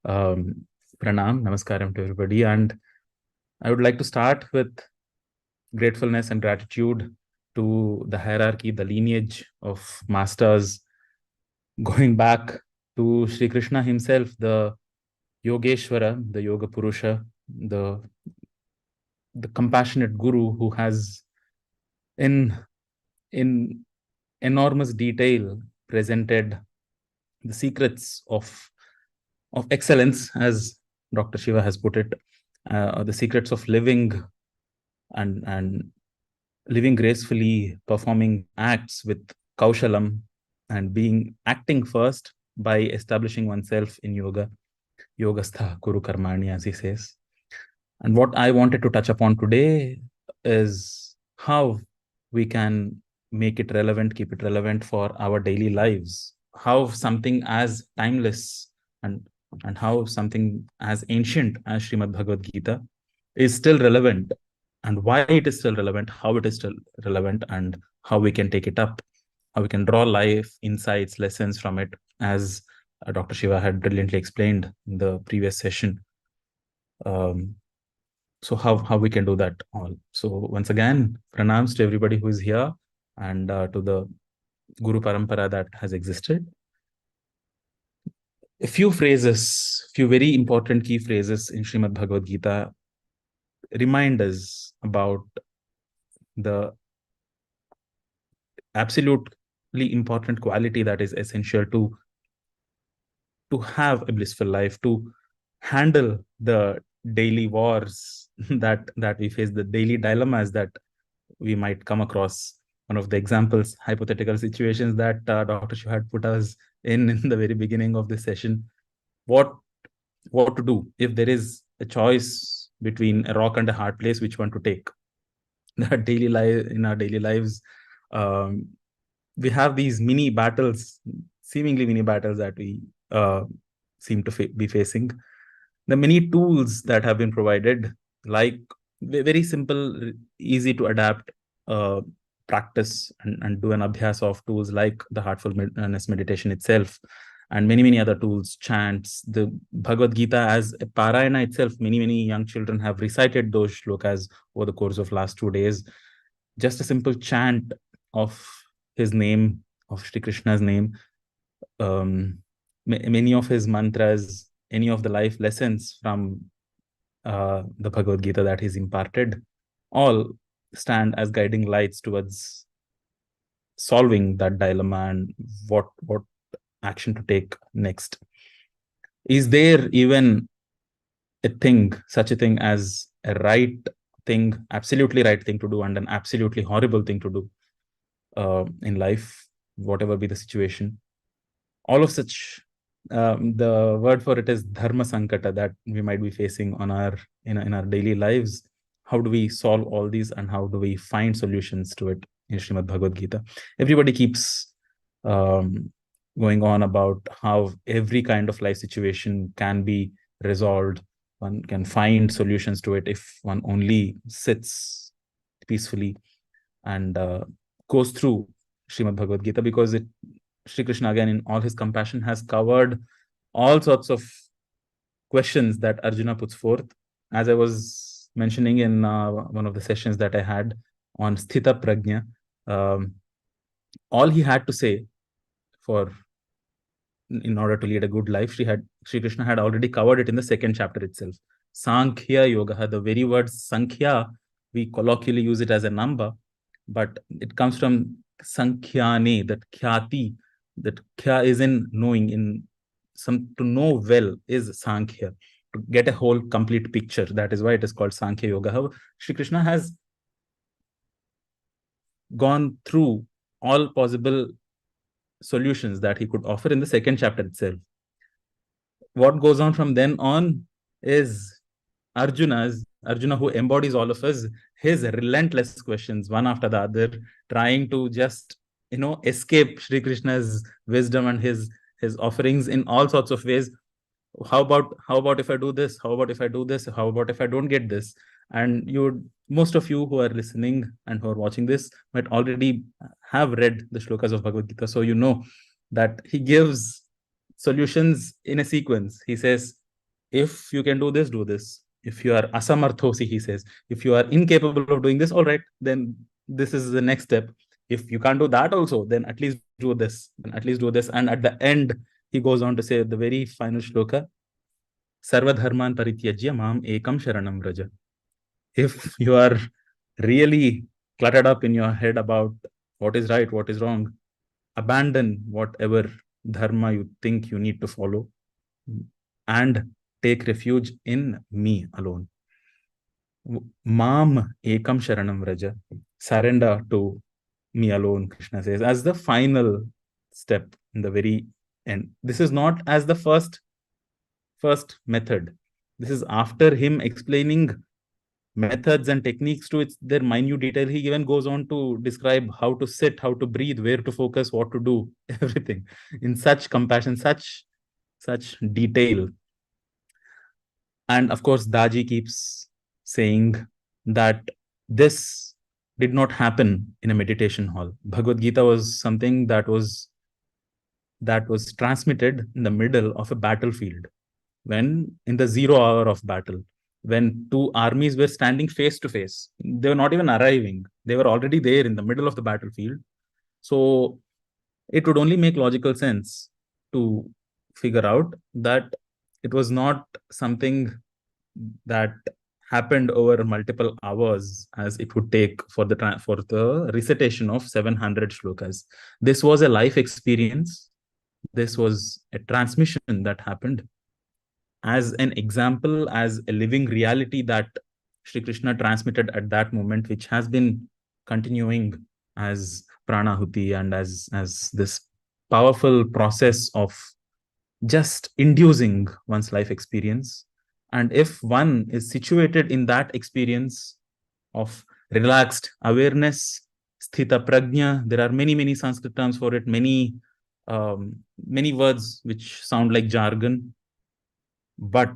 Pranam, namaskaram to everybody. And I would like to start with gratefulness and gratitude to the hierarchy, the lineage of masters, going back to Sri Krishna himself, the Yogeshwara, the Yoga Purusha, the compassionate guru who has in enormous detail presented the secrets of excellence, as Dr. Shiva has put it, the secrets of living and living gracefully, performing acts with kaushalam, and acting first by establishing oneself in yoga. Yogastha Kuru Karmani, as he says. And what I wanted to touch upon today is how we can make it relevant, keep it relevant for our daily lives. How something as timeless and and how something as ancient as Srimad Bhagavad Gita is still relevant, and why it is still relevant, how it is still relevant, and how we can take it up, how we can draw life, insights, lessons from it, as Dr. Shiva had brilliantly explained in the previous session. So how we can do that all. So once again, pranams to everybody who is here, and to the Guru Parampara that has existed. A few phrases, few very important key phrases in Srimad Bhagavad Gita remind us about the absolutely important quality that is essential to have a blissful life, to handle the daily wars that we face, the daily dilemmas that we might come across. One of the examples, hypothetical situations that Dr. Shiva had put us in the very beginning of this session. What to do if there is a choice between a rock and a hard place, which one to take? In our daily lives, we have these mini battles, seemingly mini battles that we seem to be facing. The many tools that have been provided, like very simple, easy to adapt practice and do an abhyas of tools like the Heartfulness meditation itself, and many other tools, chants, the Bhagavad Gita as a parayana itself. Many young children have recited those shlokas over the course of last 2 days. Just a simple chant of his name, of Shri Krishna's name, many of his mantras, any of the life lessons from the Bhagavad Gita that he's imparted, all stand as guiding lights towards solving that dilemma and what action to take next. Is there even such a thing as a right thing, absolutely right thing to do, and an absolutely horrible thing to do in life, whatever be the situation? All of such, the word for it is dharma sankata, that we might be facing on in our daily lives. How do we solve all these, and how do we find solutions to it in Srimad Bhagavad Gita? Everybody keeps going on about how every kind of life situation can be resolved. One can find solutions to it if one only sits peacefully and goes through Srimad Bhagavad Gita, because Shri Krishna, again, in all his compassion, has covered all sorts of questions that Arjuna puts forth. As I was mentioning in one of the sessions that I had on Sthita Prajna, all he had to say in order to lead a good life, Shri Krishna had already covered it in the second chapter itself. Sankhya Yoga, the very word Sankhya, we colloquially use it as a number, but it comes from Sankhyane, that Khyati, that Kya is in knowing, to know well is Sankhya, to get a whole complete picture. That is why it is called Sankhya Yoga. How Shri Krishna has gone through all possible solutions that he could offer in the second chapter itself. What goes on from then on is Arjuna, who embodies all of us, his relentless questions, one after the other, trying to just escape Shri Krishna's wisdom and his offerings in all sorts of ways. How about if I do this? How about if I do this? How about if I don't get this? And most of you who are listening and who are watching this might already have read the shlokas of Bhagavad Gita, so you know that he gives solutions in a sequence. He says, if you can do this, do this. If you are asamarthosi, he says, if you are incapable of doing this, all right, then this is the next step. If you can't do that also, then at least do this. And at the end, he goes on to say, the very final shloka, Sarva dharman parityajya mam ekam sharanam vraja. If you are really cluttered up in your head about what is right, what is wrong, abandon whatever dharma you think you need to follow and take refuge in me alone. Mam ekam sharanam vraja. Surrender to me alone, Krishna says, as the final step in the very end. This is not as the first method. This is after him explaining methods and techniques to their minute detail. He even goes on to describe how to sit, how to breathe, where to focus, what to do, everything in such compassion, such detail. And of course, Daji keeps saying that this did not happen in a meditation hall. Bhagavad Gita was something that was transmitted in the middle of a battlefield, when in the 0 hour of battle, when two armies were standing face to face. They were not even arriving. They were already there in the middle of the battlefield. So it would only make logical sense to figure out that it was not something that happened over multiple hours as it would take for the recitation of 700 shlokas. This was a life experience. This was a transmission that happened as an example, as a living reality that Sri Krishna transmitted at that moment, which has been continuing as pranahuti and as this powerful process of just inducing one's life experience. And if one is situated in that experience of relaxed awareness, sthita prajna, there are many Sanskrit terms for it, many words which sound like jargon, but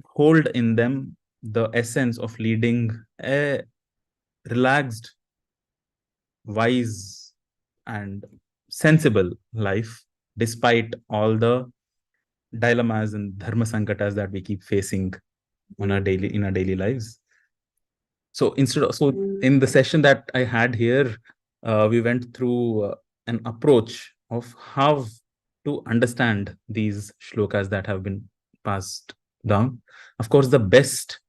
hold in them the essence of leading a relaxed, wise, and sensible life, despite all the dilemmas and dharma sankatas that we keep facing in our daily lives. So in the session that I had here, we went through an approach of how to understand these shlokas that have been passed down. Of course, the best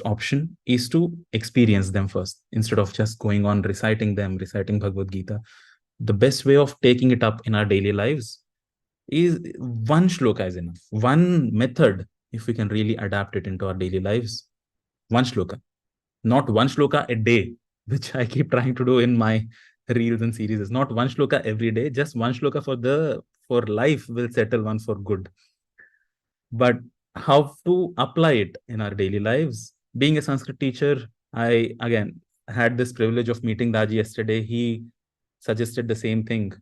option is to experience them first, instead of just going on reciting Bhagavad Gita. The best way of taking it up in our daily lives is one shloka is enough. One method, if we can really adapt it into our daily lives, one shloka, not one shloka a day, which I keep trying to do in my reels and series. It's not one shloka every day, just one shloka for life will settle one for good. But how to apply it in our daily lives? Being a Sanskrit teacher, I again had this privilege of meeting Daji yesterday. He suggested the same thing,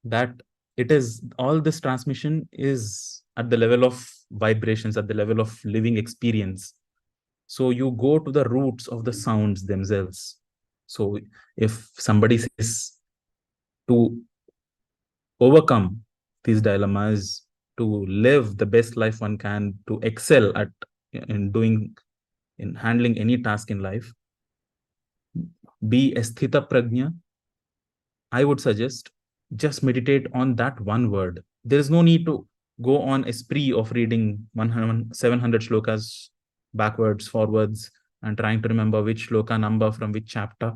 that it is all this transmission is at the level of vibrations, at the level of living experience. So you go to the roots of the sounds themselves. So if somebody says to overcome these dilemmas, to live the best life one can, to excel in handling any task in life, be a sthita prajna, I would suggest just meditate on that one word. There is no need to go on a spree of reading 700 shlokas backwards, forwards, and trying to remember which shloka number from which chapter.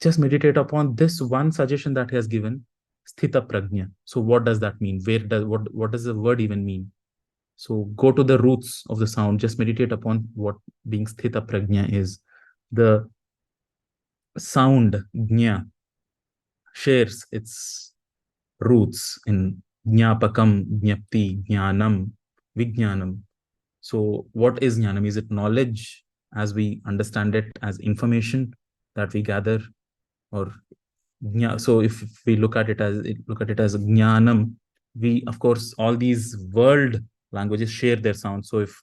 Just meditate upon this one suggestion that he has given, sthita prajna. So what does that mean? What does the word even mean? So go to the roots of the sound. Just meditate upon what being sthita prajna is. The sound jna shares its roots in jnapakam, jnapti, jnanam, vijnanam. So what is jnanam? Is it knowledge as we understand it, as information that we gather? Or so if we look at it as jnanam, we, of course, all these world languages share their sounds. So if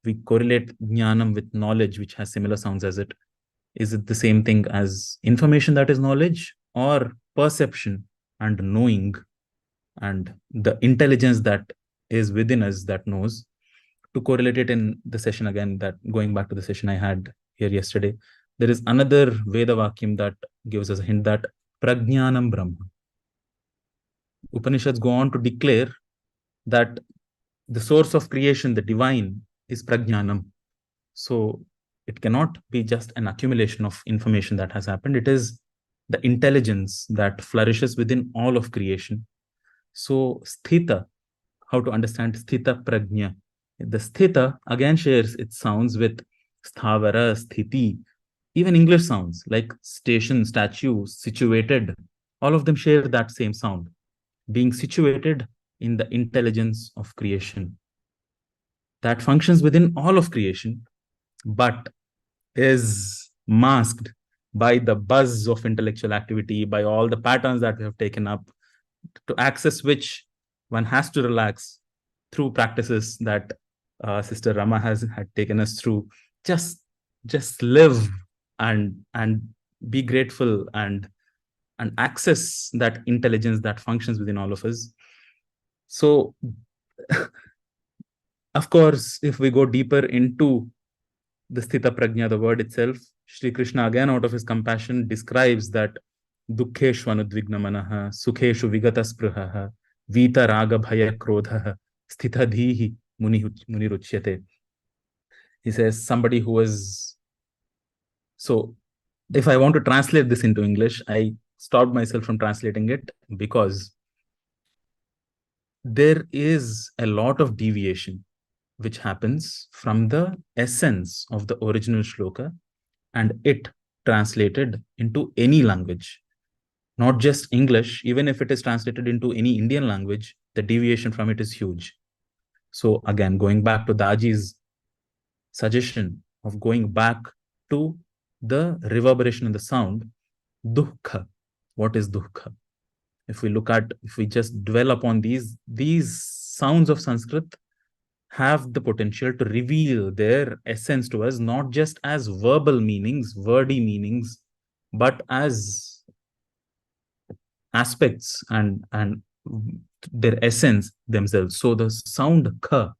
we correlate jnanam with knowledge, which has similar sounds as it, is it the same thing as information that is knowledge, or perception and knowing and the intelligence that is within us that knows? To correlate it in the session again, that going back to the session I had here yesterday, there is another Veda Vakyam that gives us a hint that Prajnanam Brahma. Upanishads go on to declare that the source of creation, the divine, is Prajnanam. So it cannot be just an accumulation of information that has happened. It is the intelligence that flourishes within all of creation. So sthita, how to understand sthita prajna? The sthita again shares its sounds with sthavara, sthiti, even English sounds like station, statue, situated. All of them share that same sound, being situated in the intelligence of creation that functions within all of creation, but is masked by the buzz of intellectual activity, by all the patterns that we have taken up, to access which one has to relax through practices that Sister Rama had taken us through. Just live and be grateful and access that intelligence that functions within all of us. So, of course, if we go deeper into the Sthita Prajna, the word itself, Sri Krishna, again, out of his compassion, describes that Dukkheshu anudvigna manaha, Sukheshu vigata spruhaha, Vita raga bhaya krodhaha, Sthita dhihi muniruchyate. He says somebody who is... So, if I want to translate this into English, I stopped myself from translating it because there is a lot of deviation which happens from the essence of the original shloka and it translated into any language, not just English. Even if it is translated into any Indian language, the deviation from it is huge. So again, going back to Daji's suggestion of going back to the reverberation in the sound, dukkha. What is dukkha? If we just dwell upon these sounds of Sanskrit have the potential to reveal their essence to us, not just as verbal meanings, wordy meanings, but as aspects and their essence themselves. So the sound kha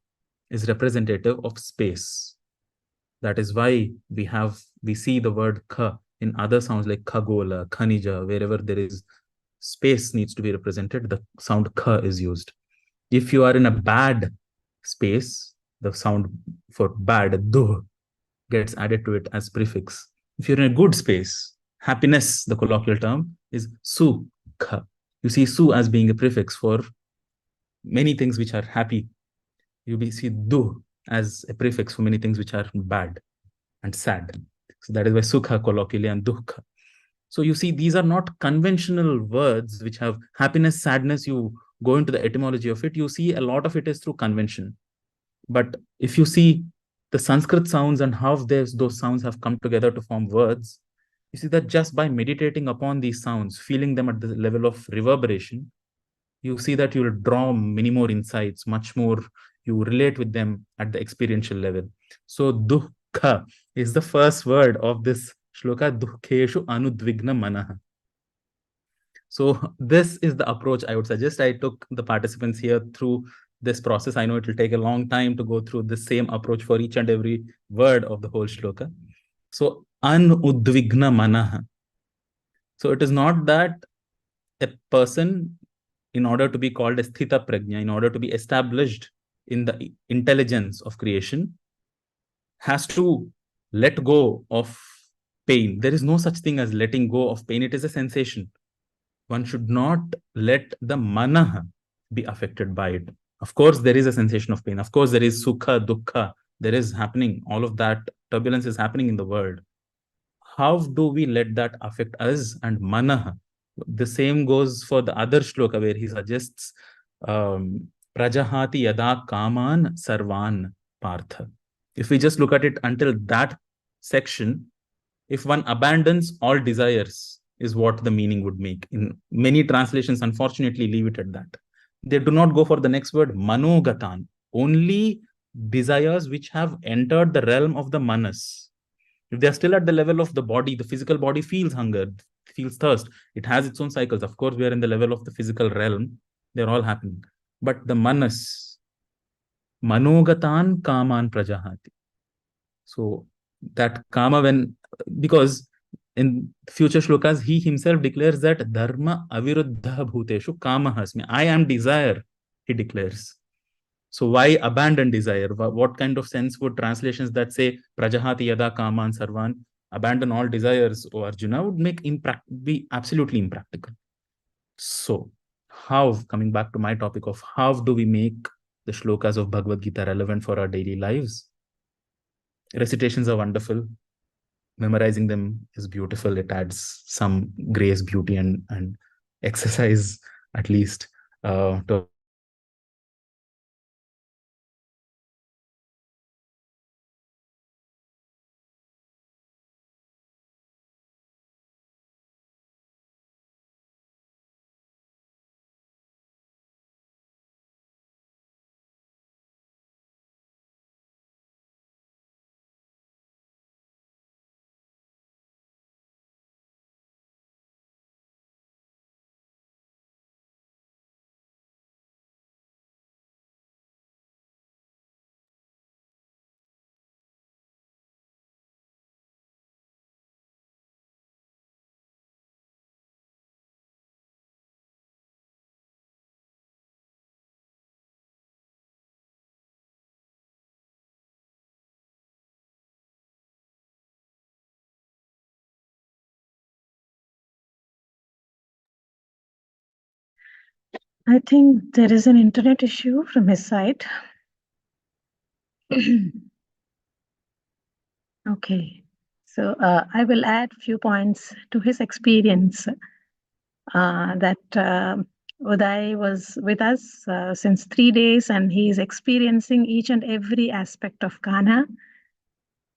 is representative of space. That is why we see the word kha in other sounds like khagola, khanija, wherever there is space needs to be represented, the sound kha is used. If you are in a bad space, the sound for bad, duh, gets added to it as prefix. If you're in a good space, happiness, the colloquial term, is sukha. You see su as being a prefix for many things which are happy. You see duh as a prefix for many things which are bad and sad. So that is why sukha colloquially and dukkha. So you see, these are not conventional words which have happiness, sadness. You go into the etymology of it, you see a lot of it is through convention. But if you see the Sanskrit sounds and how those sounds have come together to form words, you see that just by meditating upon these sounds, feeling them at the level of reverberation, you see that you will draw many more insights, much more, you relate with them at the experiential level. So dukkha is the first word of this shloka, dukkheshu anudvigna manaha. So this is the approach I would suggest. I took the participants here through this process. I know it will take a long time to go through the same approach for each and every word of the whole shloka. So anudvigna manaha. So it is not that a person, in order to be called a sthita prajna, in order to be established in the intelligence of creation, has to let go of pain. There is no such thing as letting go of pain. It is a sensation. One should not let the manah be affected by it. Of course, there is a sensation of pain. Of course, there is sukha, dukkha. There is happening. All of that turbulence is happening in the world. How do we let that affect us and manah? The same goes for the other shloka where he suggests prajahati yada kaman sarvan partha. If we just look at it until that section, if one abandons all desires, is what the meaning would make. In many translations, unfortunately, leave it at that. They do not go for the next word, manogatan. Only desires which have entered the realm of the manas. If they are still at the level of the body, the physical body feels hunger, feels thirst. It has its own cycles. Of course, we are in the level of the physical realm. They're all happening. But the manas, manogatan kaman prajahati. So that kama, because in future shlokas, he himself declares that dharma aviruddha bhuteshu kama hasmi. I am desire, he declares. So why abandon desire? What kind of sense would translations that say prajahati yada kaman sarvan, abandon all desires, O Arjuna, would be absolutely impractical. So coming back to my topic of how do we make the shlokas of Bhagavad Gita relevant for our daily lives? Recitations are wonderful. Memorizing them is beautiful. It adds some grace, beauty, and exercise, at least, to I think there is an internet issue from his side. Okay, so I will add few points to his experience that Udai was with us since 3 days and he is experiencing each and every aspect of Kanha.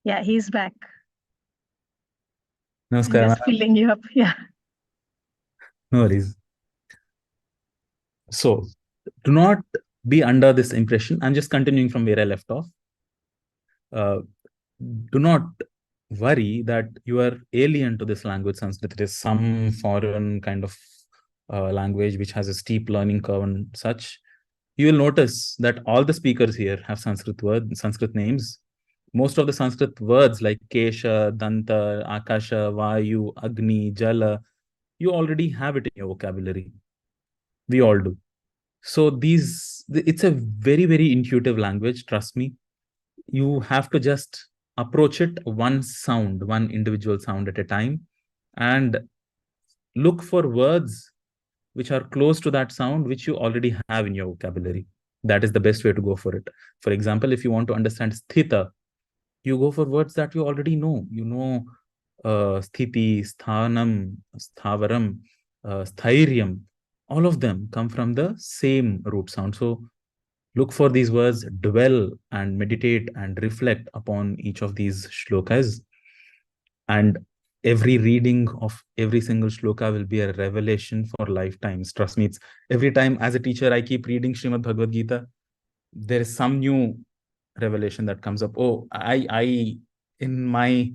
Yeah, he's back. I'm Namaskar. just filling you up. Yeah. No worries. So, do not be under this impression. I'm just continuing from where I left off. Do not worry that you are alien to this language, Sanskrit. It is some foreign kind of language which has a steep learning curve and such. You will notice that all the speakers here have Sanskrit words, Sanskrit names. Most of the Sanskrit words like Kesha, Danta, Akasha, Vayu, Agni, Jala, you already have it in your vocabulary. We all do. So it's a very, very intuitive language, trust me. You have to just approach it one individual sound at a time, and look for words which are close to that sound, which you already have in your vocabulary. That is the best way to go for it. For example, if you want to understand sthita, you go for words that you already know. You know sthiti, sthanam, sthavaram, sthairyam. All of them come from the same root sound. So look for these words, dwell and meditate and reflect upon each of these shlokas. And every reading of every single shloka will be a revelation for lifetimes. Trust me, it's every time as a teacher, I keep reading Srimad Bhagavad Gita, there is some new revelation that comes up. Oh, I in my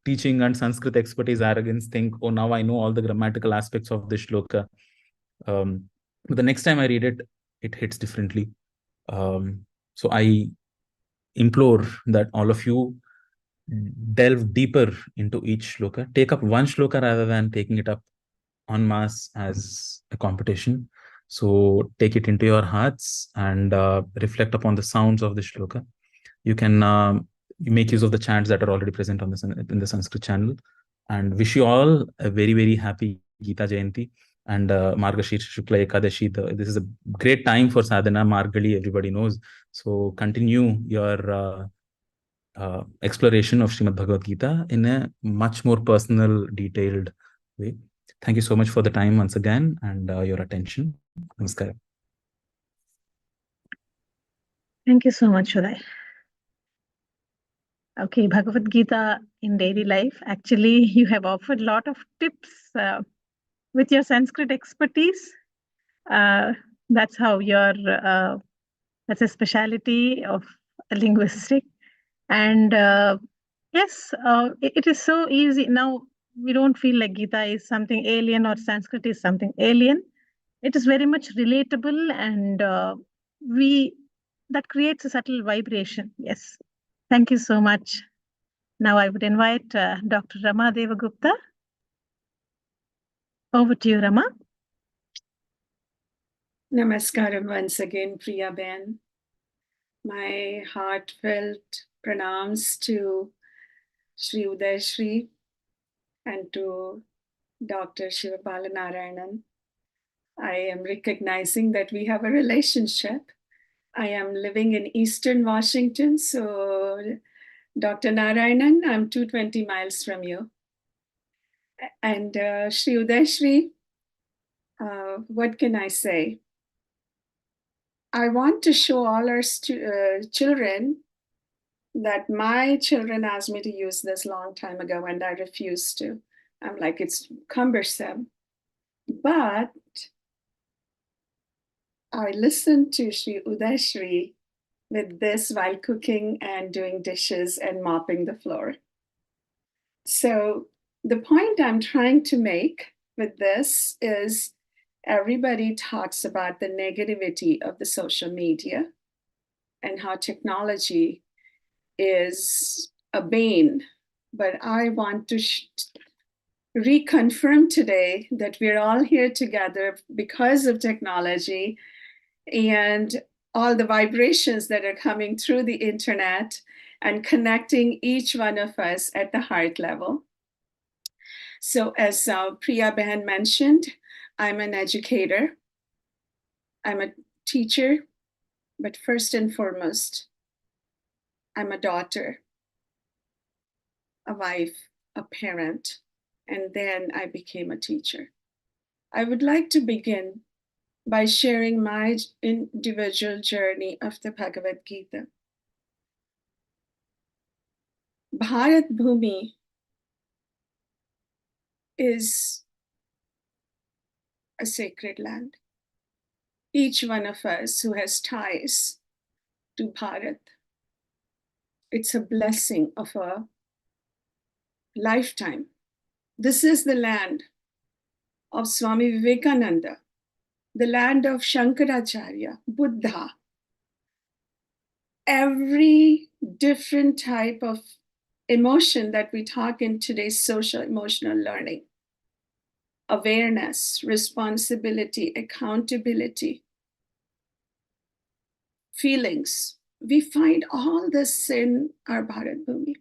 teaching and Sanskrit expertise arrogance think, oh, now I know all the grammatical aspects of this shloka. But the next time I read it, it hits differently. So I implore that all of you delve deeper into each shloka. Take up one shloka rather than taking it up en masse as a competition. So take it into your hearts and reflect upon the sounds of the shloka. You can make use of the chants that are already present on in the Sanskrit channel. And wish you all a very, very happy Gita Jayanti and Margashirsha Shukla Ekadashi. This is a great time for sadhana. Margali, everybody knows. So continue your exploration of Srimad Bhagavad Gita in a much more personal, detailed way. Thank you so much for the time once again and your attention. Namaskar. Thank you so much, Udai. Okay, Bhagavad Gita in daily life. Actually, you have offered a lot of tips with your Sanskrit expertise. That's how that's a speciality of linguistic. And yes, it is so easy. Now, we don't feel like Gita is something alien or Sanskrit is something alien. It is very much relatable and that creates a subtle vibration. Yes. Thank you so much. Now I would invite Dr. Rama Devagupta. Over to you, Rama. Namaskaram once again, Priya Ben. My heartfelt pranams to Sri Udai Shri and to Dr. Shivapala Narayanan. I am recognizing that we have a relationship. I am living in Eastern Washington, so Dr. Narayanan, I'm 220 miles from you. And Sri Udai Shri, what can I say? I want to show all our children that my children asked me to use this long time ago and I refused to. I'm like, it's cumbersome. But I listened to Sri Udai Shri with this while cooking and doing dishes and mopping the floor. So the point I'm trying to make with this is everybody talks about the negativity of the social media and how technology is a bane. But I want to reconfirm today that we're all here together because of technology and all the vibrations that are coming through the internet and connecting each one of us at the heart level. So as Priya Behan mentioned, I'm an educator. I'm a teacher, but first and foremost, I'm a daughter, a wife, a parent, and then I became a teacher. I would like to begin by sharing my individual journey of the Bhagavad Gita. Bharat Bhumi is a sacred land. Each one of us who has ties to Bharat, it's a blessing of a lifetime. This is the land of Swami Vivekananda, the land of Shankaracharya, Buddha. Every different type of emotion that we talk in today's social emotional learning, awareness, responsibility, accountability, feelings, we find all this in our Bharat Bhumi.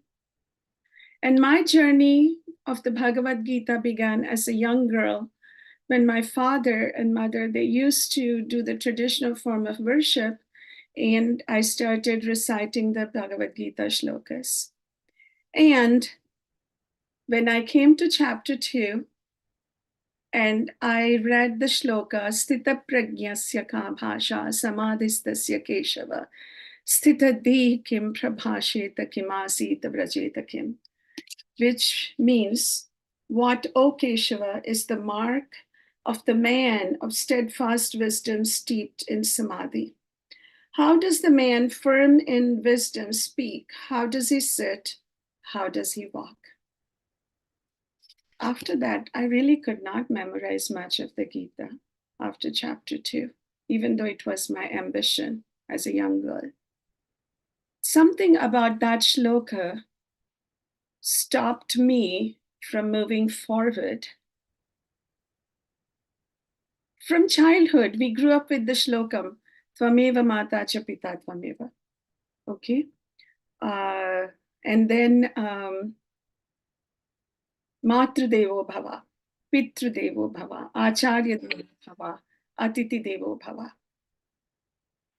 And my journey of the Bhagavad Gita began as a young girl when my father and mother, they used to do the traditional form of worship, and I started reciting the Bhagavad Gita shlokas. And when I came to chapter 2, and I read the shloka, Sthita Pragyasya ka bhasha samadhistasya keshava, Sthita di kim prabhasheta kimasita vrajeta kim, which means, what, O Keshava, is the mark of the man of steadfast wisdom steeped in samadhi? How does the man firm in wisdom speak? How does he sit? How does he walk? After that, I really could not memorize much of the Gita after chapter 2, even though it was my ambition as a young girl. Something about that shloka stopped me from moving forward. From childhood, we grew up with the shlokam, Tvameva Mata Cha Pita Tvameva. Okay? And then Matru Devo Bhava, Pitru Devo Bhava, Acharya Devo Bhava, Atiti Devo Bhava.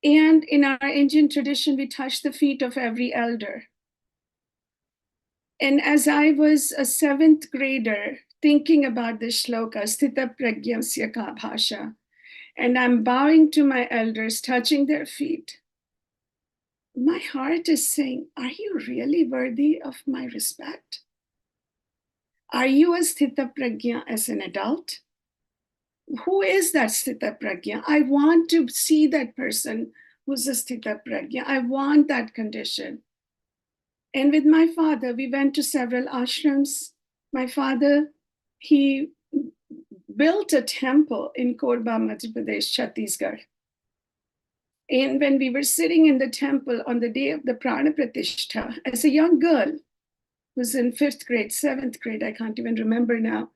And in our Indian tradition, we touch the feet of every elder. And as I was a 7th grader thinking about this shloka, Sthita Pragyasya ka bhasha, and I'm bowing to my elders, touching their feet, my heart is saying, are you really worthy of my respect? Are you a Sthita Pragya as an adult? Who is that Sthita Pragya? I want to see that person who's a Sthita Pragya. I want that condition. And with my father, we went to several ashrams. My father, he built a temple in Korba, Madhya Pradesh, Chhattisgarh. And when we were sitting in the temple on the day of the Prana Pratishtha, as a young girl, was in 5th grade, 7th grade, I can't even remember now.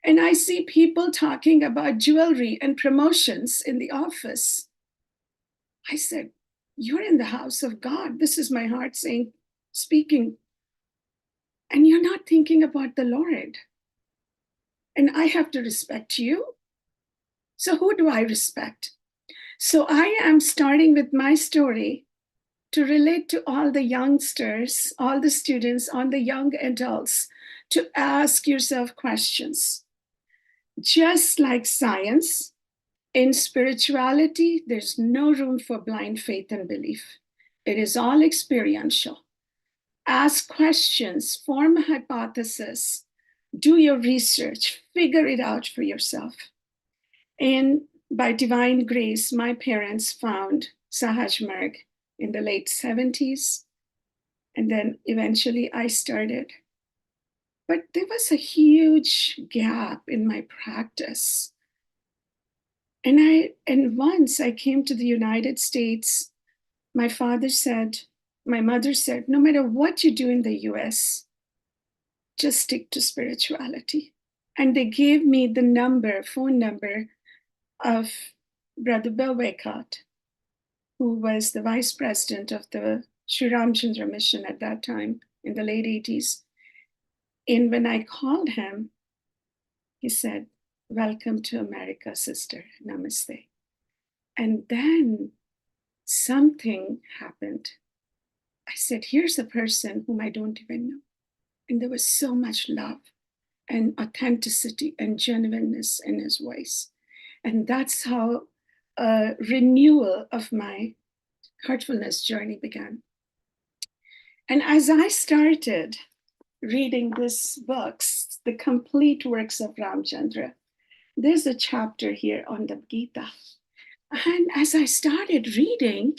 And I see people talking about jewelry and promotions in the office. I said, you're in the house of God. This is my heart saying, speaking. And you're not thinking about the Lord. And I have to respect you. So who do I respect? So I am starting with my story to relate to all the youngsters, all the students, all the young adults, to ask yourself questions. Just like science, in spirituality, there's no room for blind faith and belief. It is all experiential. Ask questions, form a hypothesis, do your research, figure it out for yourself. And by divine grace, my parents found Sahaj Marg in the late 70s. And then eventually I started. But there was a huge gap in my practice. And once I came to the United States, my mother said, no matter what you do in the US, just stick to spirituality. And they gave me the phone number of Brother Bill Waycott, who was the vice president of the Sri Ramchandra mission at that time in the late 80s. And when I called him, he said, welcome to America, sister. Namaste. And then something happened. I said, here's a person whom I don't even know. And there was so much love and authenticity and genuineness in his voice. And that's how a renewal of my heartfulness journey began. And as I started reading this books, the complete works of Ramchandra, there's a chapter here on the Gita. And as I started reading,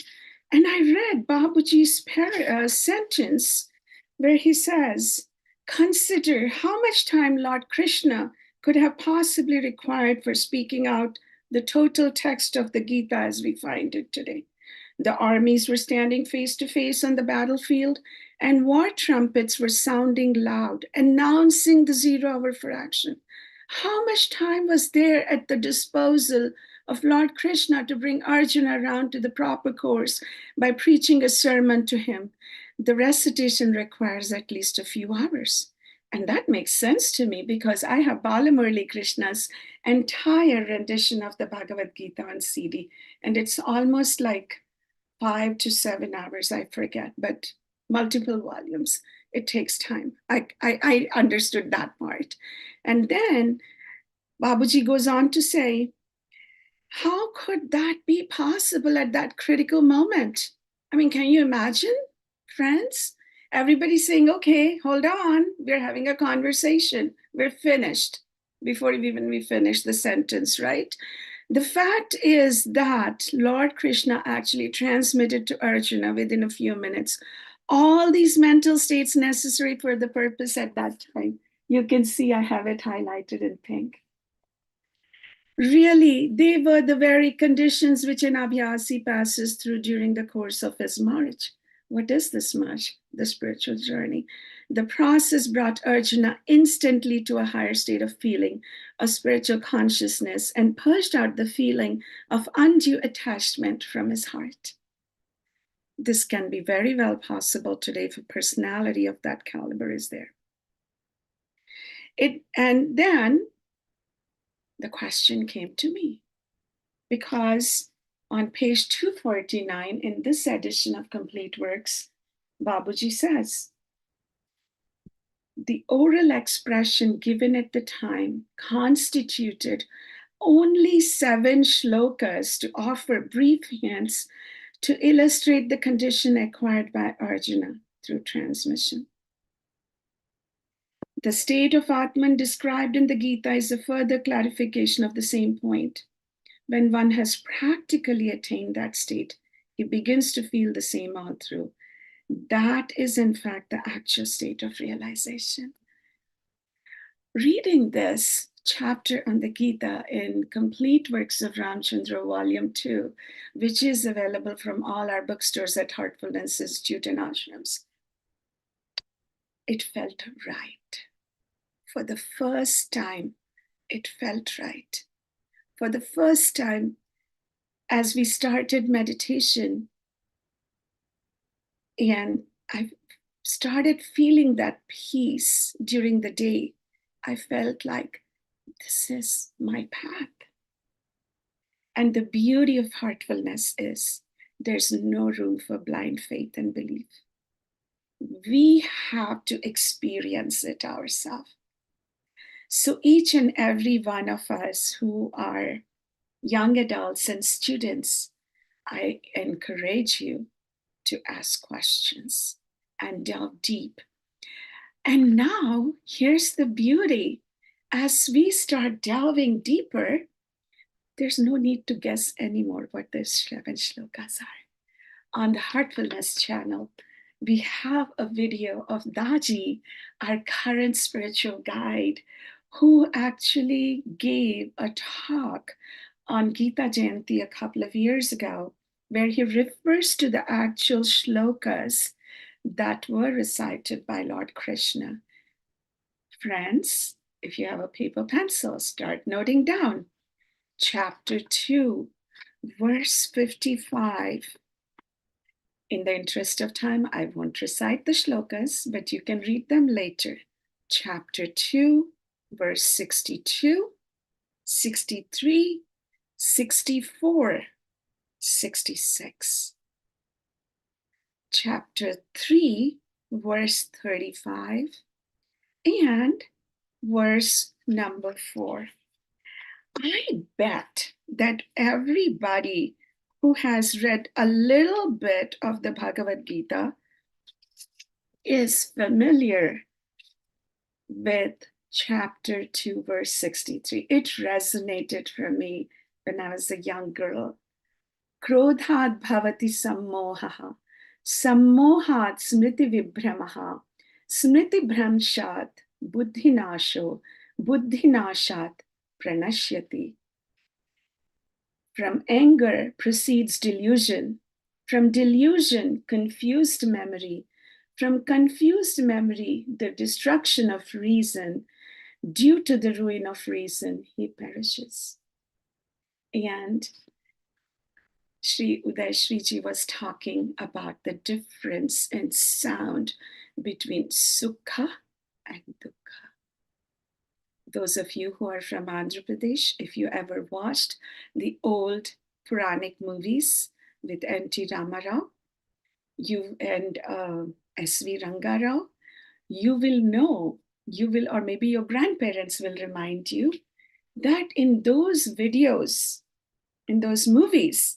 and I read Babuji's sentence where he says, consider how much time Lord Krishna could have possibly required for speaking out the total text of the Gita as we find it today. The armies were standing face to face on the battlefield, and war trumpets were sounding loud, announcing the 0 hour for action. How much time was there at the disposal of Lord Krishna to bring Arjuna around to the proper course by preaching a sermon to him? The recitation requires at least a few hours. And that makes sense to me because I have Balamurali Krishna's entire rendition of the Bhagavad Gita on CD. And it's almost like 5 to 7 hours, I forget, but multiple volumes. It takes time. I understood that part. And then Babuji goes on to say, how could that be possible at that critical moment? I mean, can you imagine, friends? Everybody saying, okay, hold on, we're having a conversation. We're finished before even we finish the sentence, right? The fact is that Lord Krishna actually transmitted to Arjuna within a few minutes all these mental states necessary for the purpose at that time. You can see I have it highlighted in pink. Really, they were the very conditions which an abhyasi passes through during the course of his march. What is this march? The spiritual journey. The process brought Arjuna instantly to a higher state of feeling, a spiritual consciousness, and purged out the feeling of undue attachment from his heart. This can be very well possible today if a personality of that caliber is there. And then the question came to me, because on page 249 in this edition of Complete Works, Babuji says, the oral expression given at the time constituted only 7 shlokas to offer brief hints to illustrate the condition acquired by Arjuna through transmission. The state of Atman described in the Gita is a further clarification of the same point. When one has practically attained that state, he begins to feel the same all through. That is, in fact, the actual state of realization. Reading this chapter on the Gita in Complete Works of Ramchandra, Volume 2, which is available from all our bookstores at Heartfulness Institute and ashrams, it felt right. For the first time, it felt right. For the first time, as we started meditation, and I started feeling that peace during the day, I felt like this is my path. And the beauty of heartfulness is there's no room for blind faith and belief. We have to experience it ourselves. So each and every one of us who are young adults and students, I encourage you to ask questions and delve deep. And now, here's the beauty. As we start delving deeper, there's no need to guess anymore what the 7 shlokas are. On the Heartfulness channel, we have a video of Daji, our current spiritual guide, who actually gave a talk on Gita Jayanti a couple of years ago, where he refers to the actual shlokas that were recited by Lord Krishna. Friends, if you have a paper pencil, start noting down. Chapter 2, verse 55. In the interest of time, I won't recite the shlokas, but you can read them later. Chapter 2, verse 62, 63, 64, 66. Chapter 3, verse 35, and verse number 4. I bet that everybody who has read a little bit of the Bhagavad Gita is familiar with chapter 2, verse 63. It resonated for me when I was a young girl. Krodhat bhavati sammohaha, sammohat smriti vibhramaha, smriti bhramshat buddhinasho, buddhinashat pranashyati. From anger proceeds delusion. From delusion, confused memory. From confused memory, the destruction of reason. Due to the ruin of reason, he perishes. And Sri Udai Shriji was talking about the difference in sound between sukha and dukkha. Those of you who are from Andhra Pradesh, if you ever watched the old Puranic movies with N.T. Ramarao, you and S.V. Rangarao, you will know, or maybe your grandparents will remind you that in those videos, in those movies,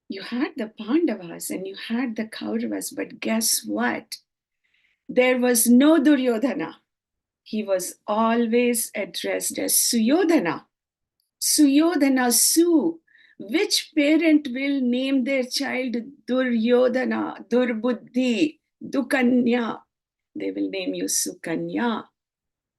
you had the Pandavas and you had the Kauravas, but guess what? There was no Duryodhana. He was always addressed as Suyodhana. Suyodhana, Su. Which parent will name their child Duryodhana, Durbuddhi, Dukanya? They will name you Sukanya.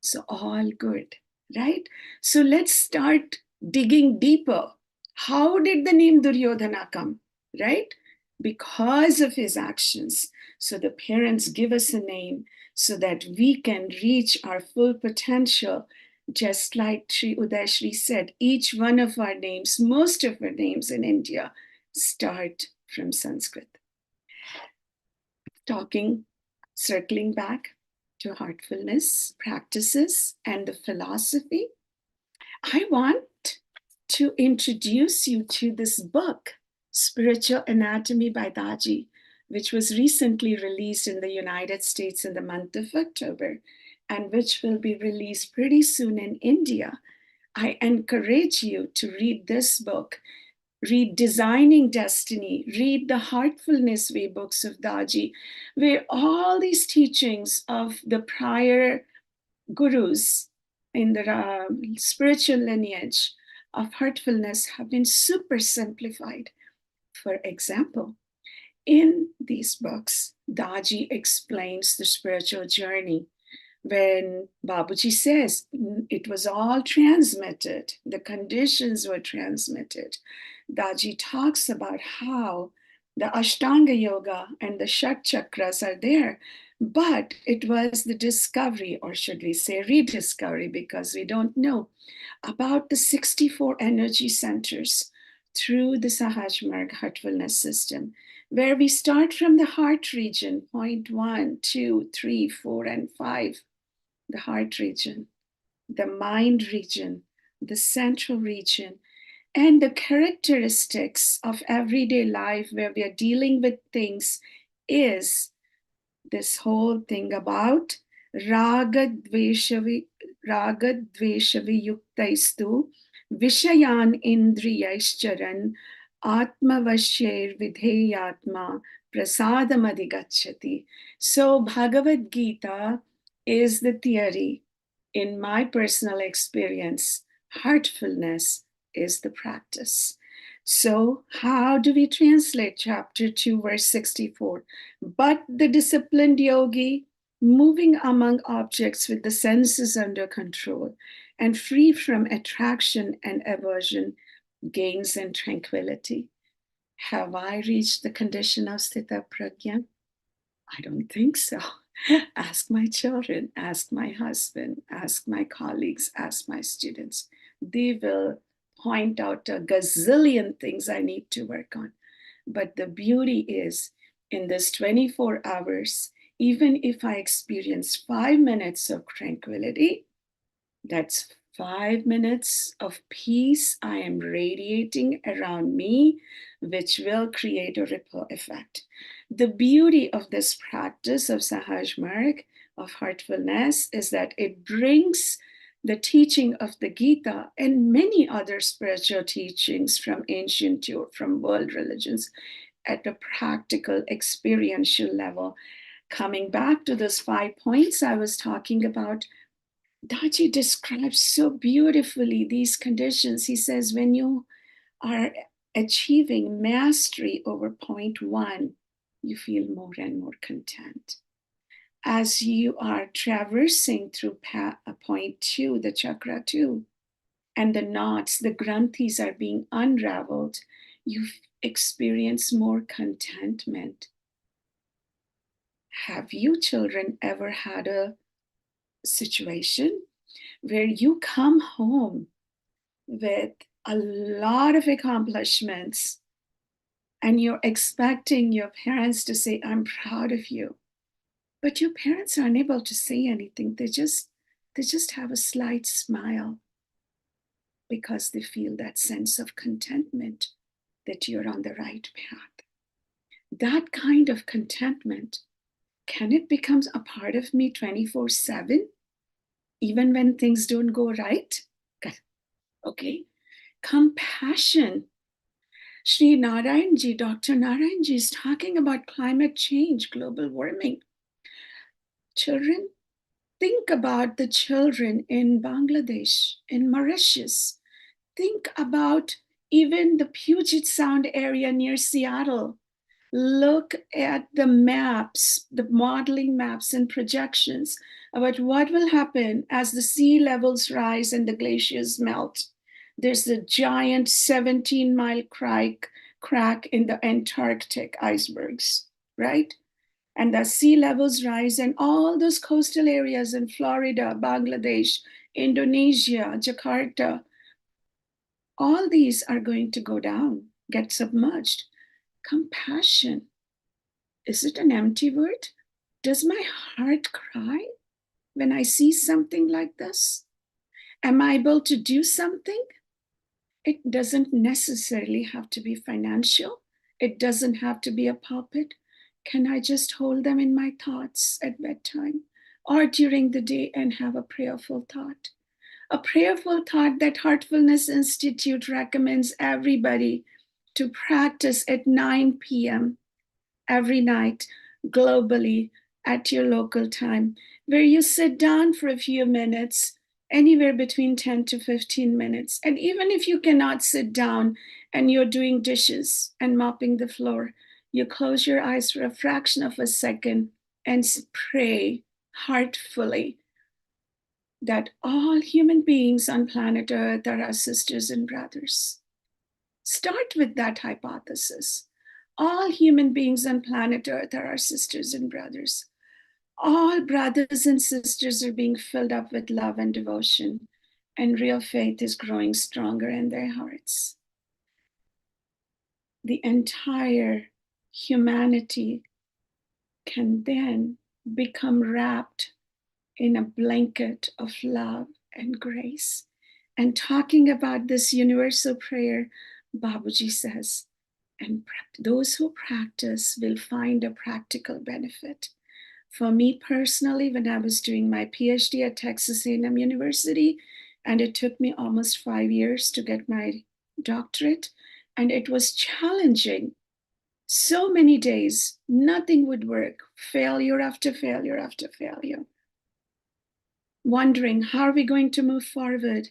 So all good, right? So let's start digging deeper. How did the name Duryodhana come, right? Because of his actions. So the parents give us a name so that we can reach our full potential. Just like Sri Udai Shri said, each one of our names, most of our names in India, start from Sanskrit. Circling back to heartfulness practices and the philosophy, I want to introduce you to this book, Spiritual Anatomy by Daji, which was recently released in the United States in the month of October, and which will be released pretty soon in India. I encourage you to read this book, read Designing Destiny, read the Heartfulness Way books of Daji, where all these teachings of the prior gurus in the spiritual lineage of heartfulness have been super simplified. For example, in these books, Daji explains the spiritual journey. When Babuji says it was all transmitted, the conditions were transmitted, Daji talks about how the Ashtanga Yoga and the Shat Chakras are there, but it was the discovery, or should we say rediscovery, because we don't know, about the 64 energy centers through the Sahaj Marg heartfulness system, where we start from the heart region, point 1, 2, 3, 4, and 5, the heart region, the mind region, the central region, and the characteristics of everyday life where we are dealing with things is this whole thing about raga dveshavi yuktaistu vishayan indriyaischcharan atmavasher vidheyatma prasadam adhigacchati. So Bhagavad Gita is the theory. In my personal experience, heartfulness is the practice. So how do we translate chapter 2, verse 64? But the disciplined yogi, moving among objects with the senses under control and free from attraction and aversion, gains in tranquility. Have I reached the condition of Sthita Prajna? I don't think so. Ask my children, ask my husband, ask my colleagues, ask my students. They will point out a gazillion things I need to work on. But the beauty is, in this 24 hours, even if I experience 5 minutes of tranquility, that's 5 minutes of peace I am radiating around me, which will create a ripple effect. The beauty of this practice of Sahaj Marg, of heartfulness, is that it brings the teaching of the Gita and many other spiritual teachings from ancient to from world religions at a practical, experiential level. Coming back to those 5 points I was talking about, Daji describes so beautifully these conditions. He says, when you are achieving mastery over point 1, you feel more and more content. As you are traversing through point 2, the chakra 2, and the knots, the granthis are being unraveled, you experience more contentment. Have you children ever had a situation where you come home with a lot of accomplishments and you're expecting your parents to say, I'm proud of you, but your parents are unable to say anything. They just have a slight smile because they feel that sense of contentment that you're on the right path. That kind of contentment, can it become a part of me 24/7? Even when things don't go right? Okay. Compassion. Sri Narayanji, Dr. Narayanji is talking about climate change, global warming. Children, think about the children in Bangladesh, in Mauritius. Think about even the Puget Sound area near Seattle. Look at the maps, the modeling maps and projections about what will happen as the sea levels rise and the glaciers melt. There's a giant 17-mile crack in the Antarctic icebergs, right? And the sea levels rise, and all those coastal areas in Florida, Bangladesh, Indonesia, Jakarta, all these are going to go down, get submerged. Compassion. Is it an empty word? Does my heart cry when I see something like this? Am I able to do something? It doesn't necessarily have to be financial. It doesn't have to be a puppet. Can I just hold them in my thoughts at bedtime or during the day and have a prayerful thought? A prayerful thought that Heartfulness Institute recommends everybody to practice at 9 p.m. every night globally at your local time, where you sit down for a few minutes, anywhere between 10 to 15 minutes. And even if you cannot sit down and you're doing dishes and mopping the floor, you close your eyes for a fraction of a second and pray heartfully that all human beings on planet Earth are our sisters and brothers. Start with that hypothesis. All human beings on planet Earth are our sisters and brothers. All brothers and sisters are being filled up with love and devotion, and real faith is growing stronger in their hearts. The entire humanity can then become wrapped in a blanket of love and grace. And talking about this universal prayer, Babaji says, and those who practice will find a practical benefit. For me personally, when I was doing my PhD at Texas A&M University, and it took me almost 5 years to get my doctorate, and it was challenging. So many days, nothing would work, failure after failure after failure. Wondering, how are we going to move forward?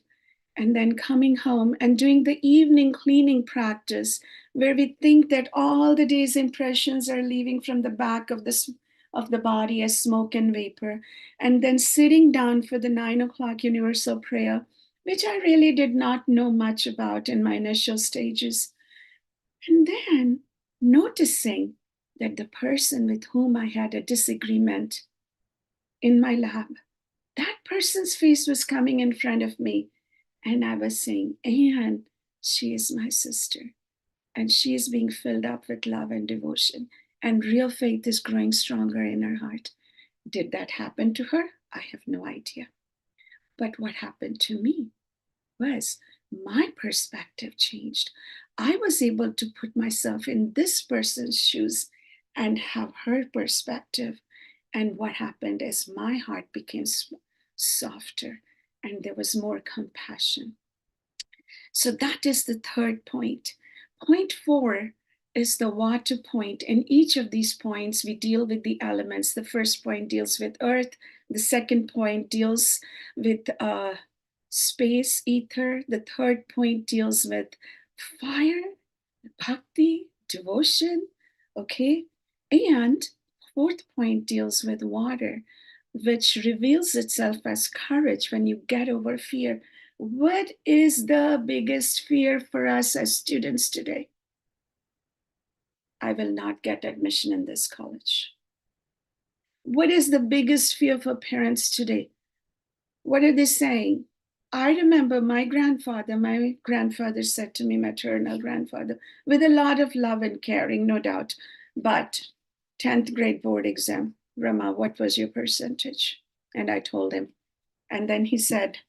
And then coming home and doing the evening cleaning practice, where we think that all the day's impressions are leaving from the back of the body as smoke and vapor, and then sitting down for the 9 o'clock universal prayer, which I really did not know much about in my initial stages. And then noticing that the person with whom I had a disagreement in my lab, that person's face was coming in front of me. And I was saying, and she is my sister. And she is being filled up with love and devotion. And real faith is growing stronger in her heart. Did that happen to her? I have no idea. But what happened to me was my perspective changed. I was able to put myself in this person's shoes and have her perspective. And what happened is my heart became softer and there was more compassion. So that is the third point. Point 4 is the water point. In each of these points, we deal with the elements. The first point deals with earth. The second point deals with space, ether. The third point deals with fire, bhakti, devotion, okay? And fourth point deals with water, which reveals itself as courage when you get over fear. What is the biggest fear for us as students today? I will not get admission in this college. What is the biggest fear for parents today? What are they saying? I remember my grandfather said to me, maternal grandfather, with a lot of love and caring, no doubt, but 10th grade board exam, Rama, what was your percentage? And I told him. And then he said,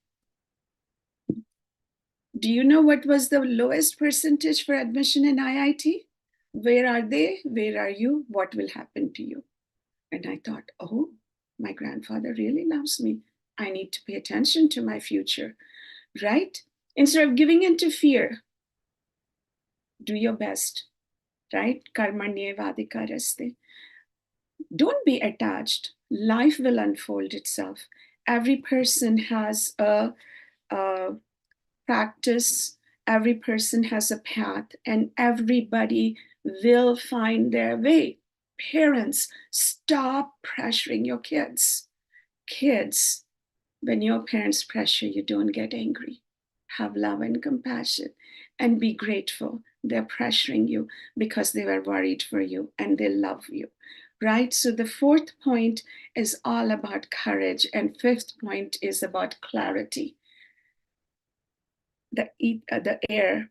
do you know what was the lowest percentage for admission in IIT? Where are they? Where are you? What will happen to you? And I thought, oh, my grandfather really loves me. I need to pay attention to my future, right? Instead of giving in to fear, do your best, right? Karmanyevadikaraste. Don't be attached. Life will unfold itself. Every person has a practice, every person has a path, and everybody will find their way. Parents, stop pressuring your kids. Kids, when your parents pressure you, don't get angry. Have love and compassion and be grateful. They're pressuring you because they were worried for you and they love you, right? So the fourth point is all about courage, and fifth point is about clarity. The air,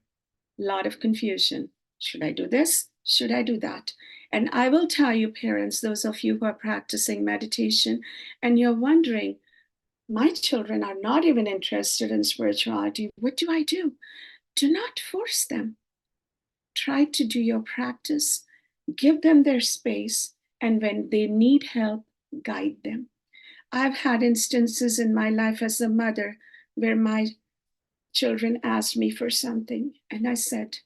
a lot of confusion. Should I do this? Should I do that? And I will tell you, parents, those of you who are practicing meditation and you're wondering, my children are not even interested in spirituality. What do I do? Do not force them. Try to do your practice, give them their space, and when they need help, guide them. I've had instances in my life as a mother where my children asked me for something, and I said,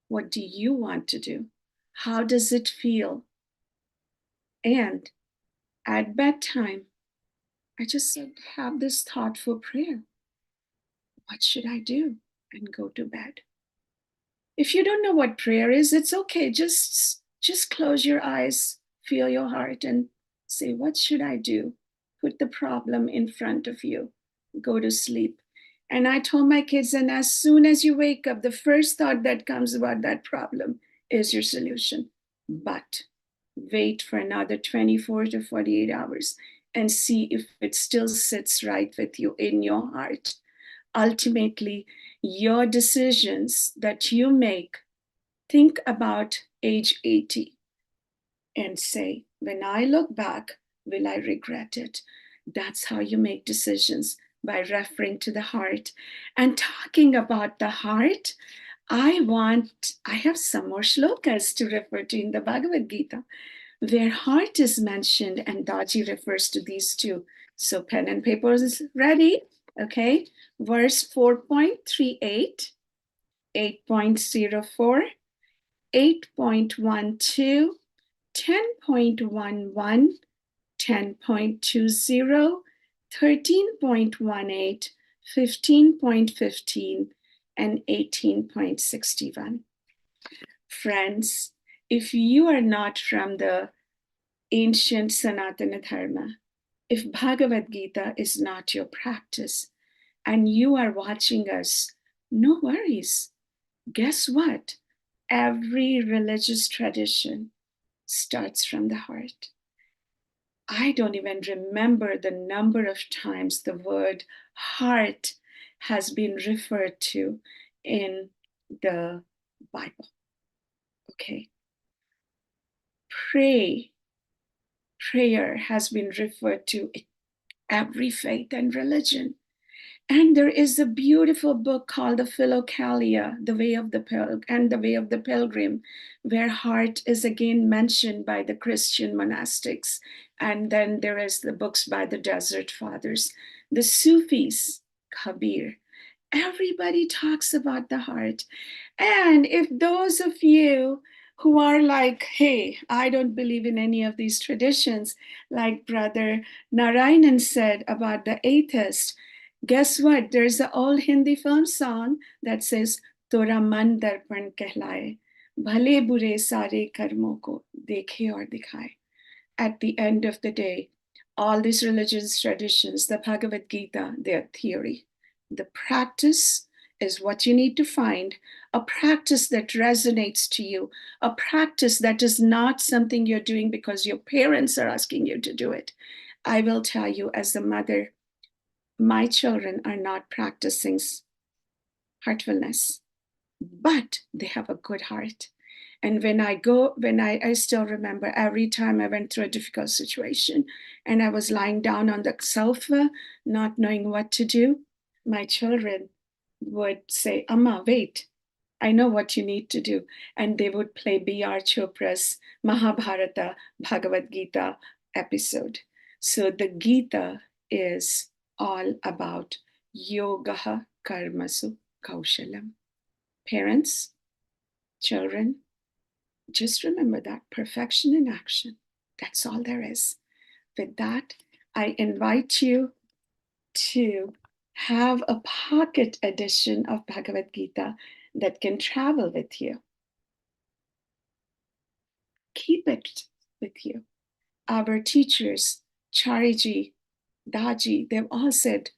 what do you want to do? How does it feel? And at bedtime, I just said, have this thoughtful prayer. What should I do? And go to bed. If you don't know what prayer is, it's okay. Just close your eyes, feel your heart, and say, what should I do? Put the problem in front of you. Go to sleep. And I told my kids, and as soon as you wake up, the first thought that comes about that problem is your solution. But wait for another 24 to 48 hours and see if it still sits right with you in your heart. Ultimately, your decisions that you make, think about age 80 and say, when I look back, will I regret it? That's how you make decisions, by referring to the heart. And talking about the heart, I have some more shlokas to refer to in the Bhagavad Gita, where heart is mentioned, and Daji refers to these two. So pen and paper is ready, okay? Verse 4.38, 8.04, 8.12, 10.11, 10.20, 13.18, 15.15, and 18.61. Friends, if you are not from the ancient Sanatana Dharma, if Bhagavad Gita is not your practice, and you are watching us, no worries. Guess what? Every religious tradition starts from the heart. I don't even remember the number of times the word heart has been referred to in the Bible. Okay. Prayer has been referred to in every faith and religion. And there is a beautiful book called the Philokalia, The Way of the Pilgrim, where heart is again mentioned by the Christian monastics. And then there is the books by the Desert Fathers, the Sufis, Kabir. Everybody talks about the heart. And if those of you who are like, hey, I don't believe in any of these traditions, like Brother Narayanan said about the atheist, guess what? There's an old Hindi film song that says, Tora man darpan kehlaye, bhale bure sare karmo ko dekhe aur dikhaye. At the end of the day, all these religious traditions, the Bhagavad Gita, they're theory. The practice is what you need to find, a practice that resonates to you, a practice that is not something you're doing because your parents are asking you to do it. I will tell you, as a mother, my children are not practicing heartfulness, but they have a good heart. And when I still remember every time I went through a difficult situation and I was lying down on the sofa, not knowing what to do, my children would say, Amma, wait, I know what you need to do. And they would play B.R. Chopra's Mahabharata Bhagavad Gita episode. So the Gita is all about yoga karmasu kaushalam. Parents, children, just remember that perfection in action. That's all there is. With that, I invite you to have a pocket edition of Bhagavad Gita that can travel with you. Keep it with you. Our teachers, Chariji, Daji, they've all said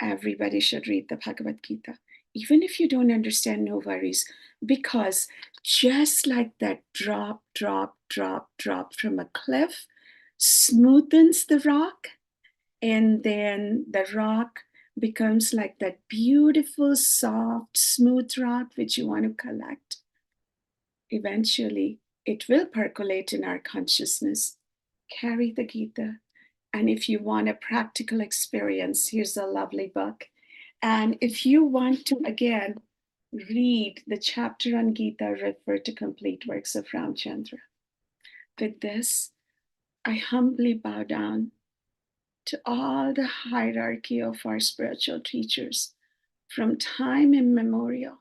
everybody should read the Bhagavad Gita. Even if you don't understand, no worries, because just like that drop from a cliff smoothens the rock, and then the rock becomes like that beautiful, soft, smooth rock which you want to collect. Eventually, it will percolate in our consciousness. Carry the Gita. And if you want a practical experience, here's a lovely book. And if you want to, again, read the chapter on Gita, refer to Complete Works of Ramchandra. With this, I humbly bow down to all the hierarchy of our spiritual teachers from time immemorial,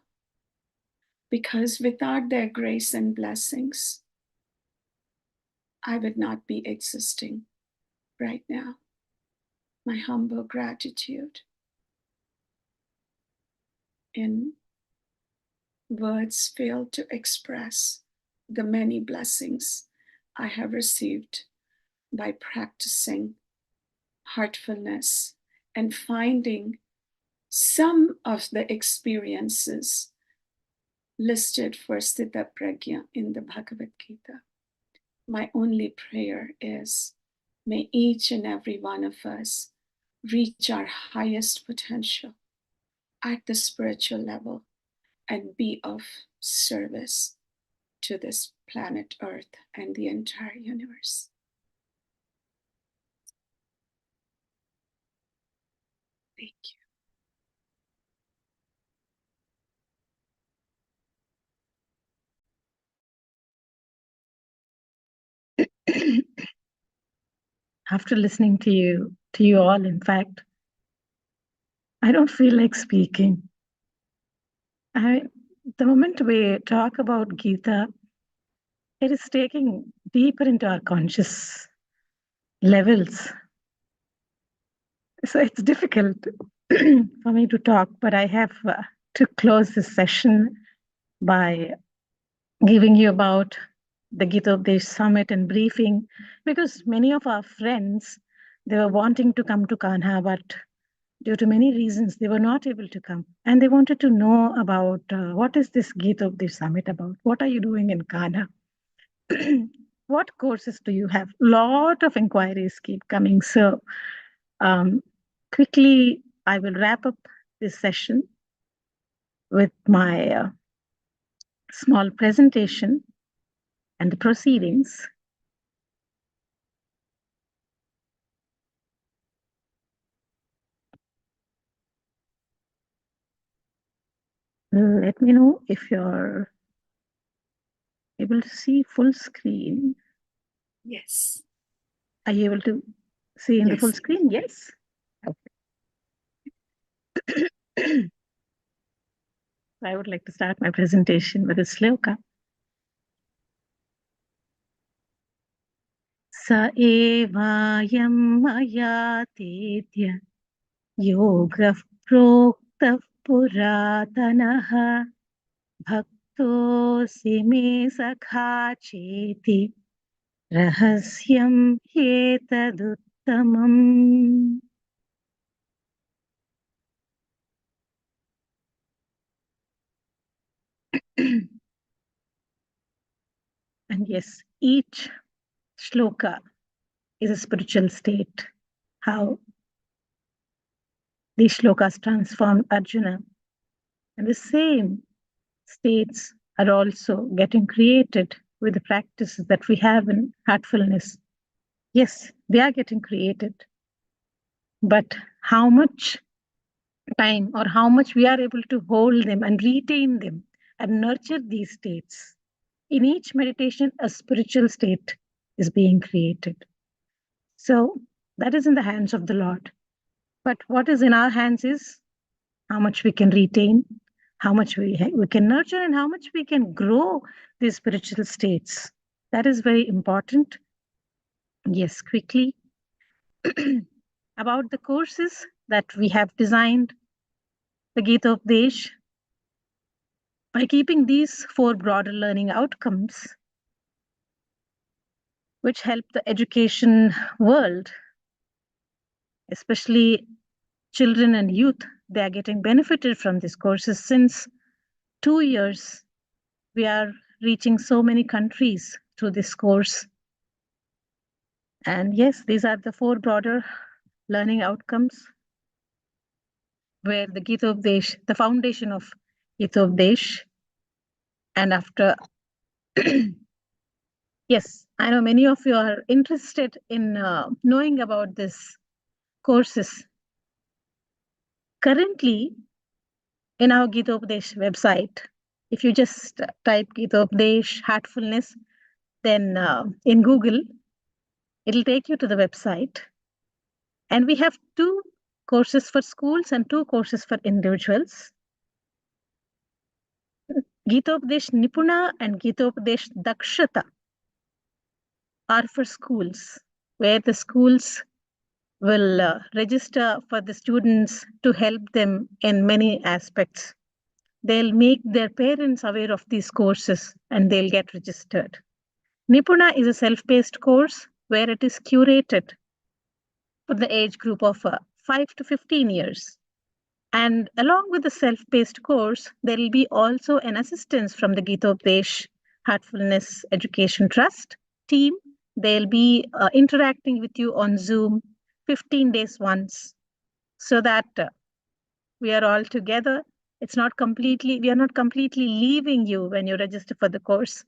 because without their grace and blessings, I would not be existing right now. My humble gratitude. In words fail to express the many blessings I have received by practicing heartfulness and finding some of the experiences listed for Sthita Pragya in the Bhagavad Gita. My only prayer is, may each and every one of us reach our highest potential at the spiritual level and be of service to this planet Earth and the entire universe. Thank you. After listening to you all, in fact, I don't feel like speaking. The moment we talk about Gita, it is taking deeper into our conscious levels. So it's difficult for me to talk, but I have to close this session by giving you about the Gitopadesh Summit and briefing, because many of our friends, they were wanting to come to Kanha, but due to many reasons, they were not able to come. And they wanted to know about what is this Gitopadesh Summit about? What are you doing in Kanha? What courses do you have? Lot of inquiries keep coming. So quickly, I will wrap up this session with my small presentation and the proceedings. Let me know if you're able to see full screen. Yes. Are you able to see in the full Yes. screen? Yes. Okay. I would like to start my presentation with a sloka. Sa evayam maya tetya yoga prokta puratanaha bhaktosi me sakha cheti rahasyam hetaduttamam. And yes, each shloka is a spiritual state. How these shlokas transformed Arjuna. And the same states are also getting created with the practices that we have in heartfulness. Yes, they are getting created. But how much time or how much we are able to hold them and retain them and nurture these states? In each meditation, a spiritual state is being created. So that is in the hands of the Lord. But what is in our hands is how much we can retain, how much we can nurture, and how much we can grow these spiritual states. That is very important. Yes, quickly about the courses that we have designed, the Gitopadesh, by keeping these 4 broader learning outcomes, which help the education world, especially children and youth. They are getting benefited from these courses. Since 2 years, we are reaching so many countries through this course. And yes, these are the 4 broader learning outcomes where the Gitopadesh, the foundation of Gitopadesh, and after, yes, I know many of you are interested in knowing about this courses. Currently, in our Gitopadesh website, if you just type Gitopadesh Heartfulness, then in Google, it'll take you to the website. And we have 2 courses for schools and 2 courses for individuals. Gitopadesh Nipuna and Gitopadesh Dakshata are for schools, where the schools will register for the students to help them in many aspects. They'll make their parents aware of these courses and they'll get registered. Nipuna is a self-paced course where it is curated for the age group of 5 to 15 years. And along with the self-paced course, there will be also an assistance from the Gitopadesh Heartfulness Education Trust team. They'll be interacting with you on Zoom 15 days once, so that we are all together. We are not completely leaving you when you register for the course.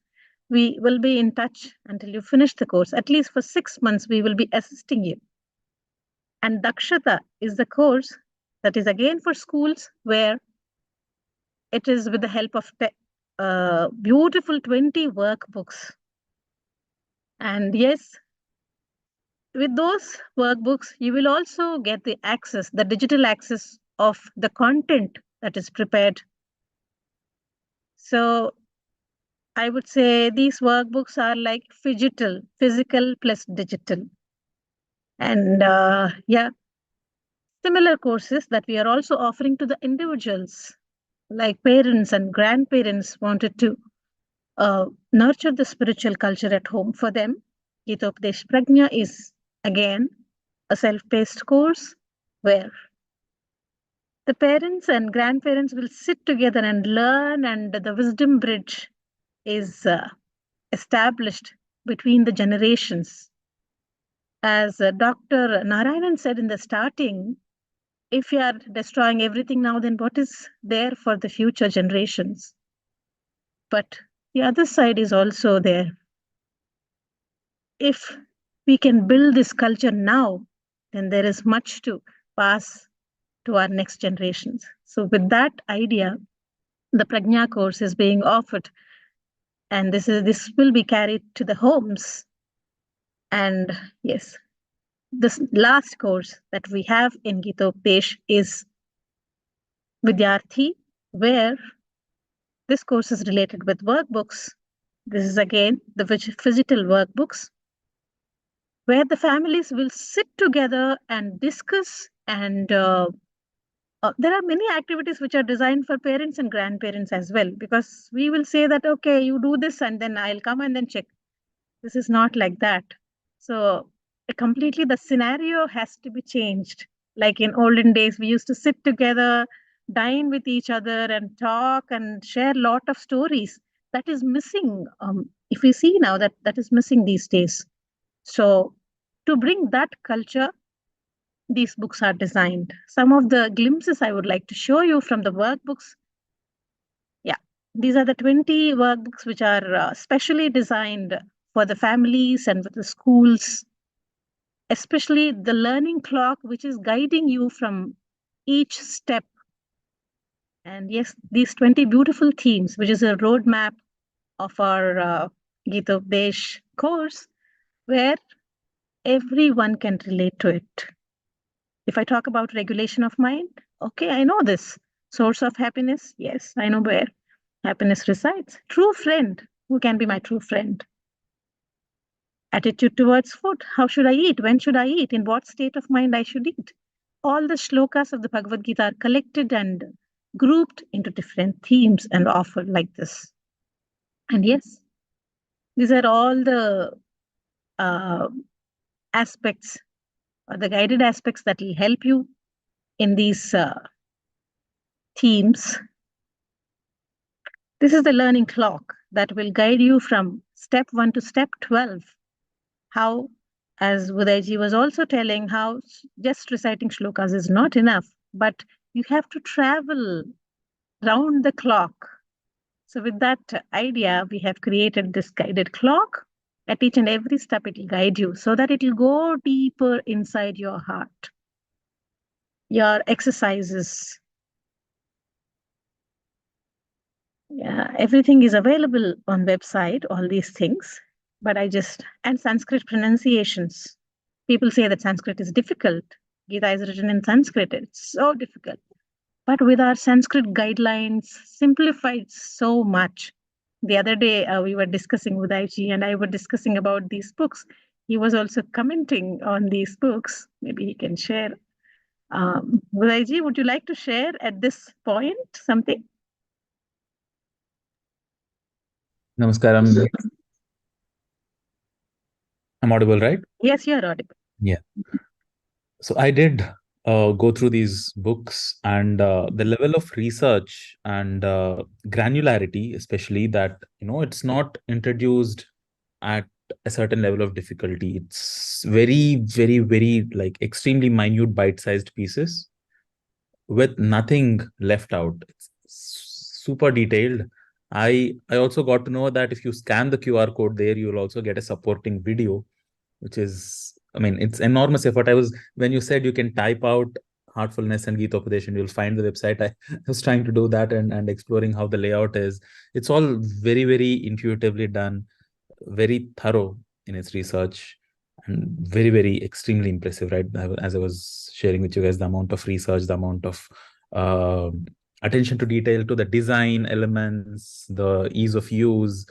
We will be in touch until you finish the course. At least for 6 months, we will be assisting you. And Dakshata is the course that is again for schools, where it is with the help of beautiful 20 workbooks. And yes, with those workbooks, you will also get the access, the digital access of the content that is prepared. So I would say these workbooks are like physical plus digital. And yeah, similar courses that we are also offering to the individuals, like parents and grandparents wanted to nurture the spiritual culture at home for them. Gitopadesh Prajna is again a self-paced course where the parents and grandparents will sit together and learn, and the wisdom bridge is established between the generations. As Dr. Narayanan said in the starting, if you are destroying everything now, then what is there for the future generations? But the other side is also there. If we can build this culture now, then there is much to pass to our next generations. So with that idea, the Prajna course is being offered, and this will be carried to the homes. And yes, this last course that we have in Gitopadesh is Vidyarthi, where this course is related with workbooks. This is again the physical workbooks, where the families will sit together and discuss. And there are many activities which are designed for parents and grandparents as well, because we will say that, okay, you do this and then I'll come and then check. This is not like that. So completely the scenario has to be changed. Like in olden days, we used to sit together, dine with each other and talk and share a lot of stories. That is missing. If we see now that is missing these days. So to bring that culture, these books are designed. Some of the glimpses I would like to show you from the workbooks. Yeah, these are the 20 workbooks which are specially designed for the families and for the schools, especially the learning clock, which is guiding you from each step. And yes, these 20 beautiful themes, which is a roadmap of our Gitopadesh course, where everyone can relate to it. If I talk about regulation of mind, okay, I know this. Source of happiness, yes, I know where happiness resides. True friend, who can be my true friend? Attitude towards food, how should I eat? When should I eat? In what state of mind I should eat? All the shlokas of the Bhagavad Gita are collected and grouped into different themes and offered like this. And yes, these are all the aspects, or the guided aspects that will help you in these themes. This is the learning clock that will guide you from step 1 to step 12. How, as Udai was also telling, how just reciting shlokas is not enough, but you have to travel round the clock. So with that idea, we have created this guided clock. At each and every step, it will guide you so that it will go deeper inside your heart. Your exercises. Yeah, everything is available on website, all these things. But and Sanskrit pronunciations. People say that Sanskrit is difficult. Gita is written in Sanskrit. It's so difficult. But with our Sanskrit guidelines, simplified so much. The other day, we were discussing, Udai and I were discussing about these books. He was also commenting on these books. Maybe he can share. Udai, would you like to share at this point something? Namaskaram. I'm audible, right? Yes, you're audible. Yeah. So I did go through these books, and the level of research and granularity, especially that, it's not introduced at a certain level of difficulty. It's very, very, very like extremely minute bite-sized pieces with nothing left out. It's super detailed. I also got to know that if you scan the QR code there, you'll also get a supporting video, which is, it's enormous effort. When you said you can type out Heartfulness and Gitopadesh and you'll find the website, I was trying to do that and exploring how the layout is. It's all very, very intuitively done, very thorough in its research, and very, very extremely impressive, right? As I was sharing with you guys, the amount of research, the amount of attention to detail to the design elements, the ease of use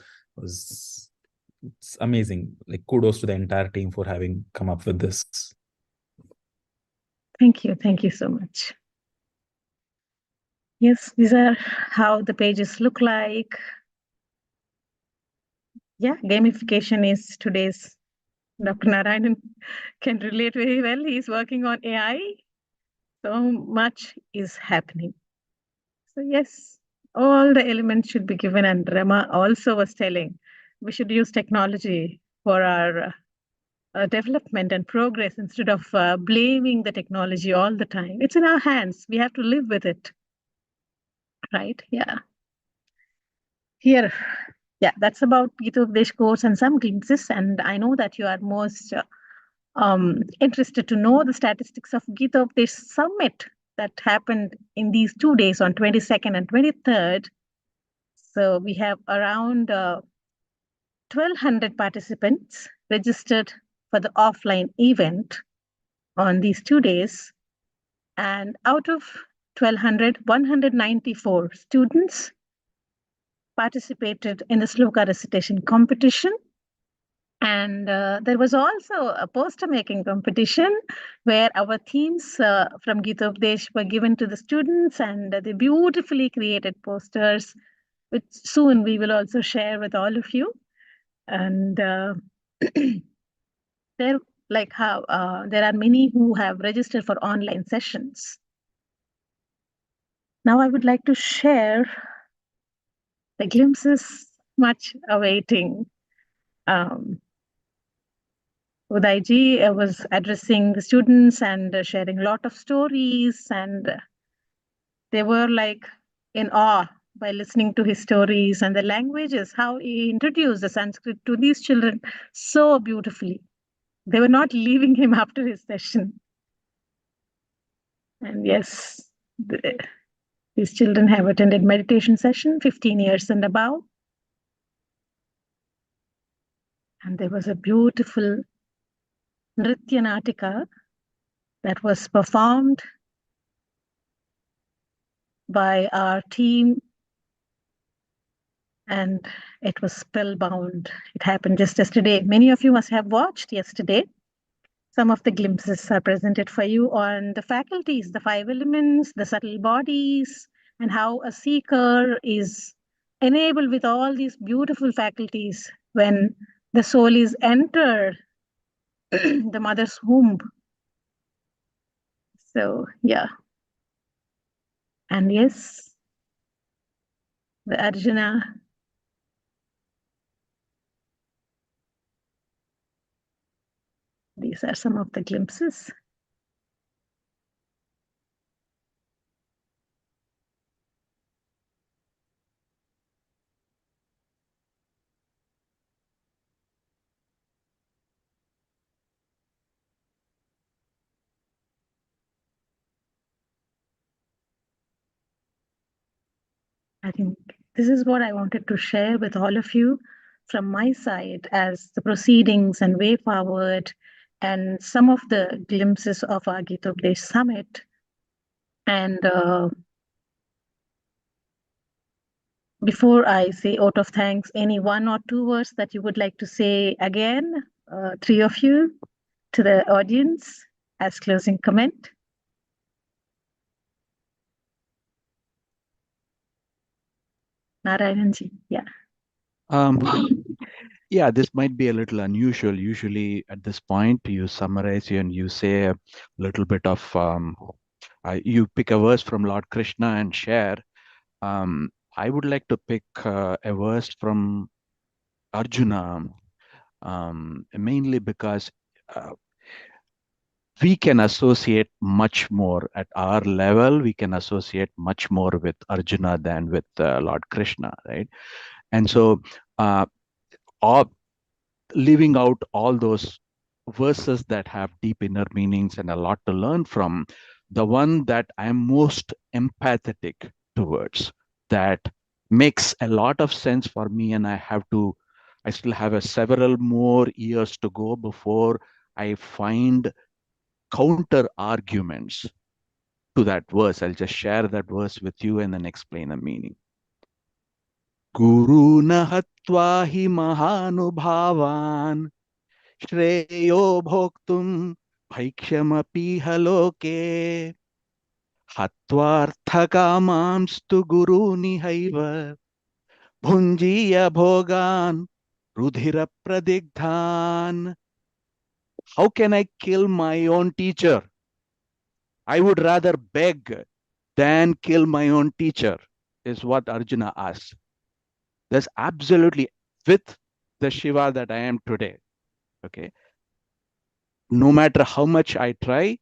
it's amazing. Like, kudos to the entire team for having come up with this. Thank you. Thank you so much. Yes, these are how the pages look like. Yeah, gamification is today's. Dr. Narayanan can relate very well. He's working on AI. So much is happening. So yes, all the elements should be given. And Rama also was telling we should use technology for our development and progress instead of blaming the technology all the time. It's in our hands. We have to live with it. Right? Yeah. Here, yeah, that's about Gitopadesh course and some glimpses. And I know that you are most interested to know the statistics of Gitopadesh Summit that happened in these 2 days on 22nd and 23rd. So we have around 1,200 participants registered for the offline event on these 2 days. And out of 1,200, 194 students participated in the sloka recitation competition. And there was also a poster making competition where our themes from Gitopadesh were given to the students, and they beautifully created posters, which soon we will also share with all of you. And there, like how there are many who have registered for online sessions. Now I would like to share the glimpses much awaiting. Udai ji was addressing the students and sharing a lot of stories, and they were like in awe by listening to his stories and the languages, how he introduced the Sanskrit to these children so beautifully. They were not leaving him after his session. And yes, these children have attended meditation session 15 years and above. And there was a beautiful Nritya Natika that was performed by our team, and it was spellbound. It happened just yesterday. Many of you must have watched yesterday. Some of the glimpses are presented for you on the faculties, the 5 elements, the subtle bodies, and how a seeker is enabled with all these beautiful faculties when the soul is entered the mother's womb. So, yeah. And yes, the Arjuna, these are some of the glimpses. I think this is what I wanted to share with all of you from my side as the proceedings and way forward and some of the glimpses of our Gitopadesh Summit. And before I say out of thanks, any 1 or 2 words that you would like to say again, 3 of you, to the audience as closing comment? Narayanan ji, yeah. Yeah, this might be a little unusual. Usually at this point, you summarize and you say a little bit of, you pick a verse from Lord Krishna and share. I would like to pick a verse from Arjuna, mainly because we can associate much more at our level. We can associate much more with Arjuna than with Lord Krishna, right? And so, leaving out all those verses that have deep inner meanings and a lot to learn from, the one that I'm most empathetic towards, that makes a lot of sense for me, and I still have several more years to go before I find counter arguments to that verse. I'll just share that verse with you and then explain the meaning. Guru nahatva hi mahanubhavan Shreyo bhoktum bhaikshyamapi haloke hatvarthakamamstu guruni haiva bhunjiya bhogan rudhira pradigdhan. How can I kill my own teacher? I would rather beg than kill my own teacher, is what Arjuna asks. That's absolutely with the Shiva that I am today. Okay. No matter how much I try,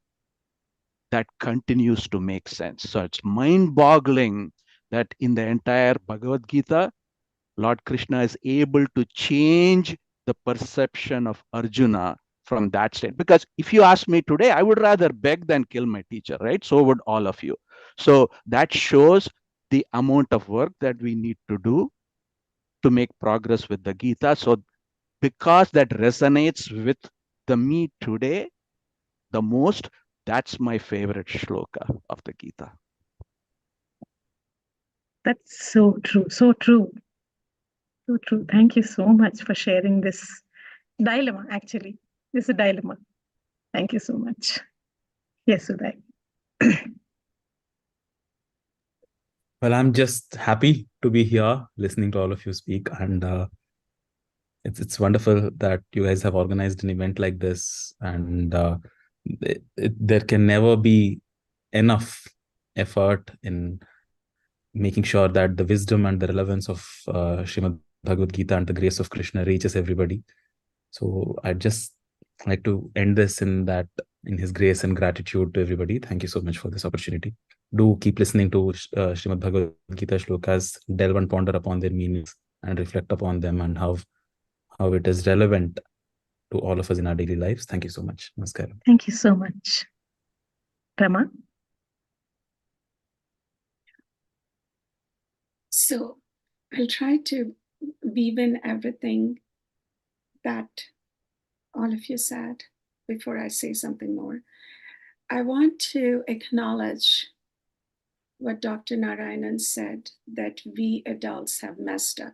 that continues to make sense. So it's mind-boggling that in the entire Bhagavad Gita, Lord Krishna is able to change the perception of Arjuna from that state. Because if you ask me today, I would rather beg than kill my teacher, right? So would all of you. So that shows the amount of work that we need to do to make progress with the Gita. So because that resonates with the me today the most, that's my favorite shloka of the Gita. That's so true, so true. So true. Thank you so much for sharing this dilemma, actually. This is a dilemma. Thank you so much. Yes, Udai. Well, I'm just happy to be here listening to all of you speak. And it's wonderful that you guys have organized an event like this. And there can never be enough effort in making sure that the wisdom and the relevance of Srimad Bhagavad Gita and the grace of Krishna reaches everybody. So I'd just like to end this in his grace and gratitude to everybody. Thank you so much for this opportunity. Do keep listening to Srimad Bhagavad Gita shlokas, delve and ponder upon their meanings and reflect upon them and how it is relevant to all of us in our daily lives. Thank you so much. Namaskaram. Thank you so much. Rama? So I'll try to weave in everything that all of you said before I say something more. I want to acknowledge what Dr. Narayanan said, that we adults have messed up.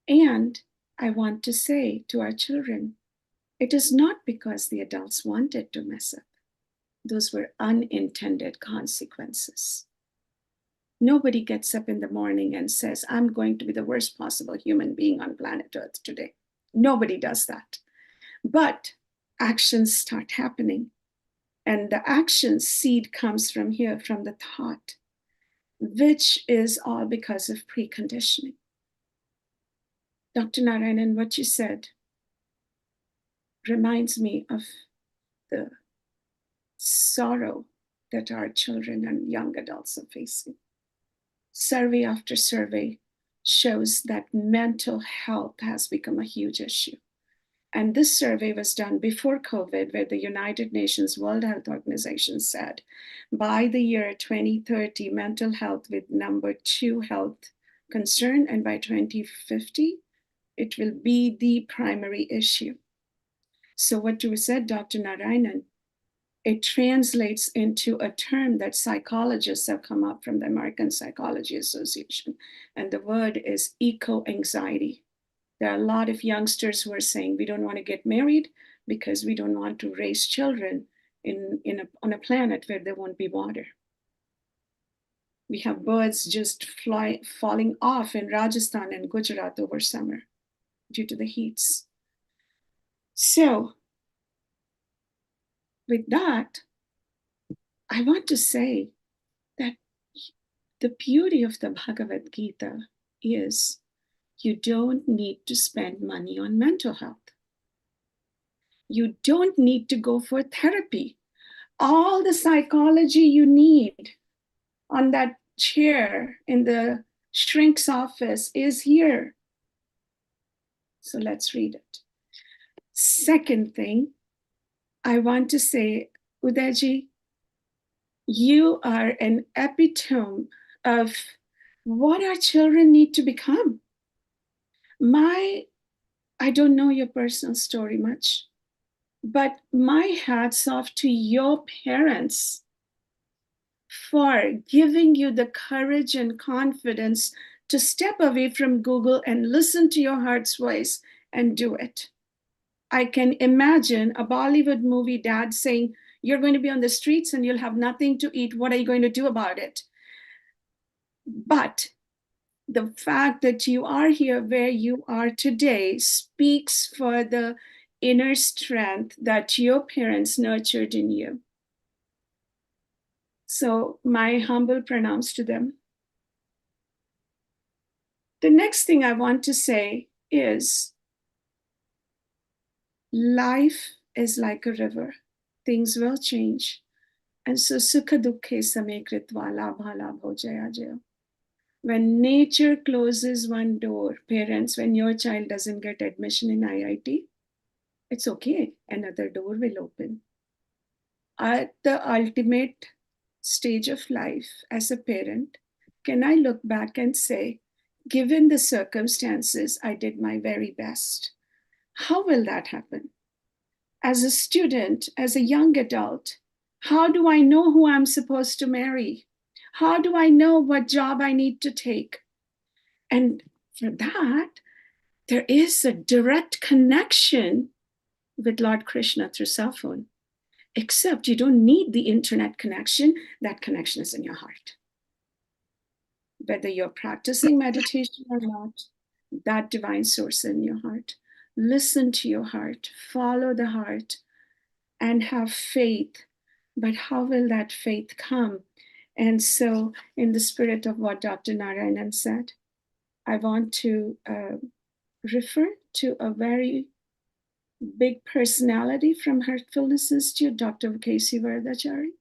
And I want to say to our children, it is not because the adults wanted to mess up. Those were unintended consequences. Nobody gets up in the morning and says, I'm going to be the worst possible human being on planet Earth today. Nobody does that. But actions start happening. And the action seed comes from here, from the thought, which is all because of preconditioning. Dr. Narayanan, what you said reminds me of the sorrow that our children and young adults are facing. Survey after survey shows that mental health has become a huge issue. And this survey was done before COVID, where the United Nations World Health Organization said, by the year 2030, mental health will number 2 health concern, and by 2050, it will be the primary issue. So what you said, Dr. Narayanan, it translates into a term that psychologists have come up from the American Psychology Association, and the word is eco-anxiety. There are a lot of youngsters who are saying we don't want to get married because we don't want to raise children on a planet where there won't be water. We have birds just falling off in Rajasthan and Gujarat over summer due to the heats. So with that, I want to say that the beauty of the Bhagavad Gita is you don't need to spend money on mental health. You don't need to go for therapy. All the psychology you need on that chair in the shrink's office is here. So let's read it. Second thing, I want to say, Udai, you are an epitome of what our children need to become. I don't know your personal story much, but my hats off to your parents for giving you the courage and confidence to step away from Google and listen to your heart's voice and do it. I can imagine a Bollywood movie dad saying, you're going to be on the streets and you'll have nothing to eat. What are you going to do about it? But the fact that you are here where you are today speaks for the inner strength that your parents nurtured in you. So my humble pranams to them. The next thing I want to say is life is like a river. Things will change. And so sukha dukkhe same kritva labha labho jaya jaya. When nature closes one door, parents, when your child doesn't get admission in IIT, it's okay. Another door will open. At the ultimate stage of life as a parent, can I look back and say, given the circumstances, I did my very best? How will that happen? As a student, as a young adult, how do I know who I'm supposed to marry? How do I know what job I need to take? And for that, there is a direct connection with Lord Krishna through cell phone. Except you don't need the internet connection. That connection is in your heart. Whether you're practicing meditation or not, that divine source in your heart. Listen to your heart, follow the heart, and have faith. But how will that faith come? And so, in the spirit of what Dr. Narayanan said, I want to refer to a very big personality from Heartfulness Institute, Dr. K.C. Varadachari,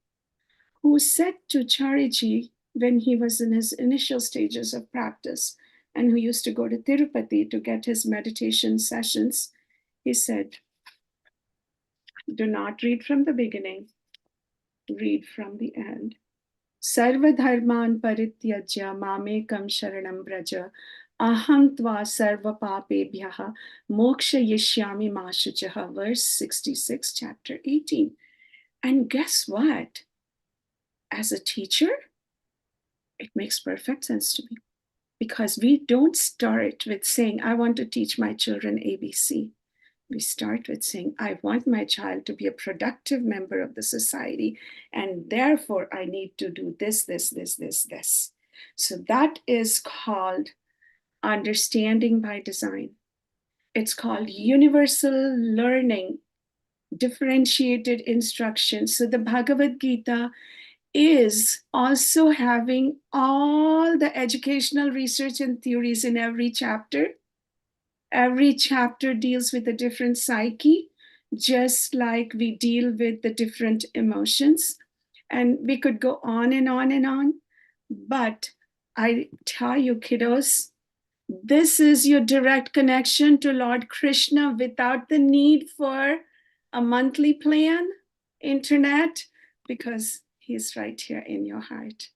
who said to Chariji when he was in his initial stages of practice and who used to go to Tirupati to get his meditation sessions, he said, do not read from the beginning, read from the end. Sarva dharman parityajya mamekam sharanam braja aham tva sarva papebhyaha moksha yishyami mashujaha, verse 66, chapter 18. And guess what? As a teacher, it makes perfect sense to me, because we don't start with saying, I want to teach my children ABC. We start with saying, I want my child to be a productive member of the society, and therefore I need to do this, this, this, this, this. So that is called understanding by design. It's called universal learning, differentiated instruction. So the Bhagavad Gita is also having all the educational research and theories in every chapter. Every chapter deals with a different psyche, just like we deal with the different emotions. And we could go on and on and on. But I tell you, kiddos, this is your direct connection to Lord Krishna without the need for a monthly plan, internet, because he's right here in your heart.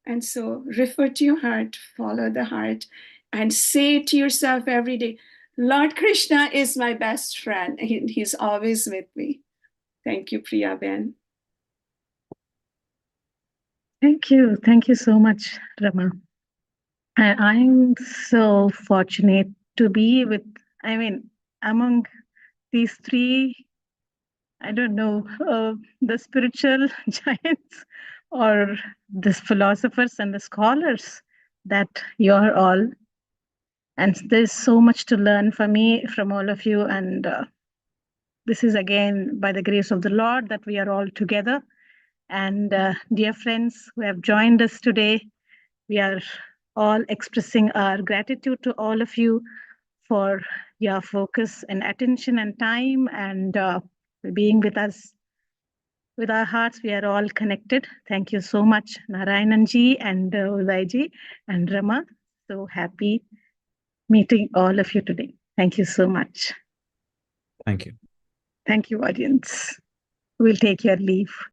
And so refer to your heart, follow the heart, and say to yourself every day, Lord Krishna is my best friend. He's always with me. Thank you, Priya Ben. Thank you. Thank you so much, Rama. I'm so fortunate to be with, among these three, I don't know, the spiritual giants or the philosophers and the scholars that you're all. And there's so much to learn for me from all of you. And this is again by the grace of the Lord that we are all together. And dear friends who have joined us today, we are all expressing our gratitude to all of you for your focus and attention and time and being with us. With our hearts, we are all connected. Thank you so much, Narayanan ji and Udai ji and Rama. So happy meeting all of you today. Thank you so much. Thank you. Thank you, audience. We'll take your leave.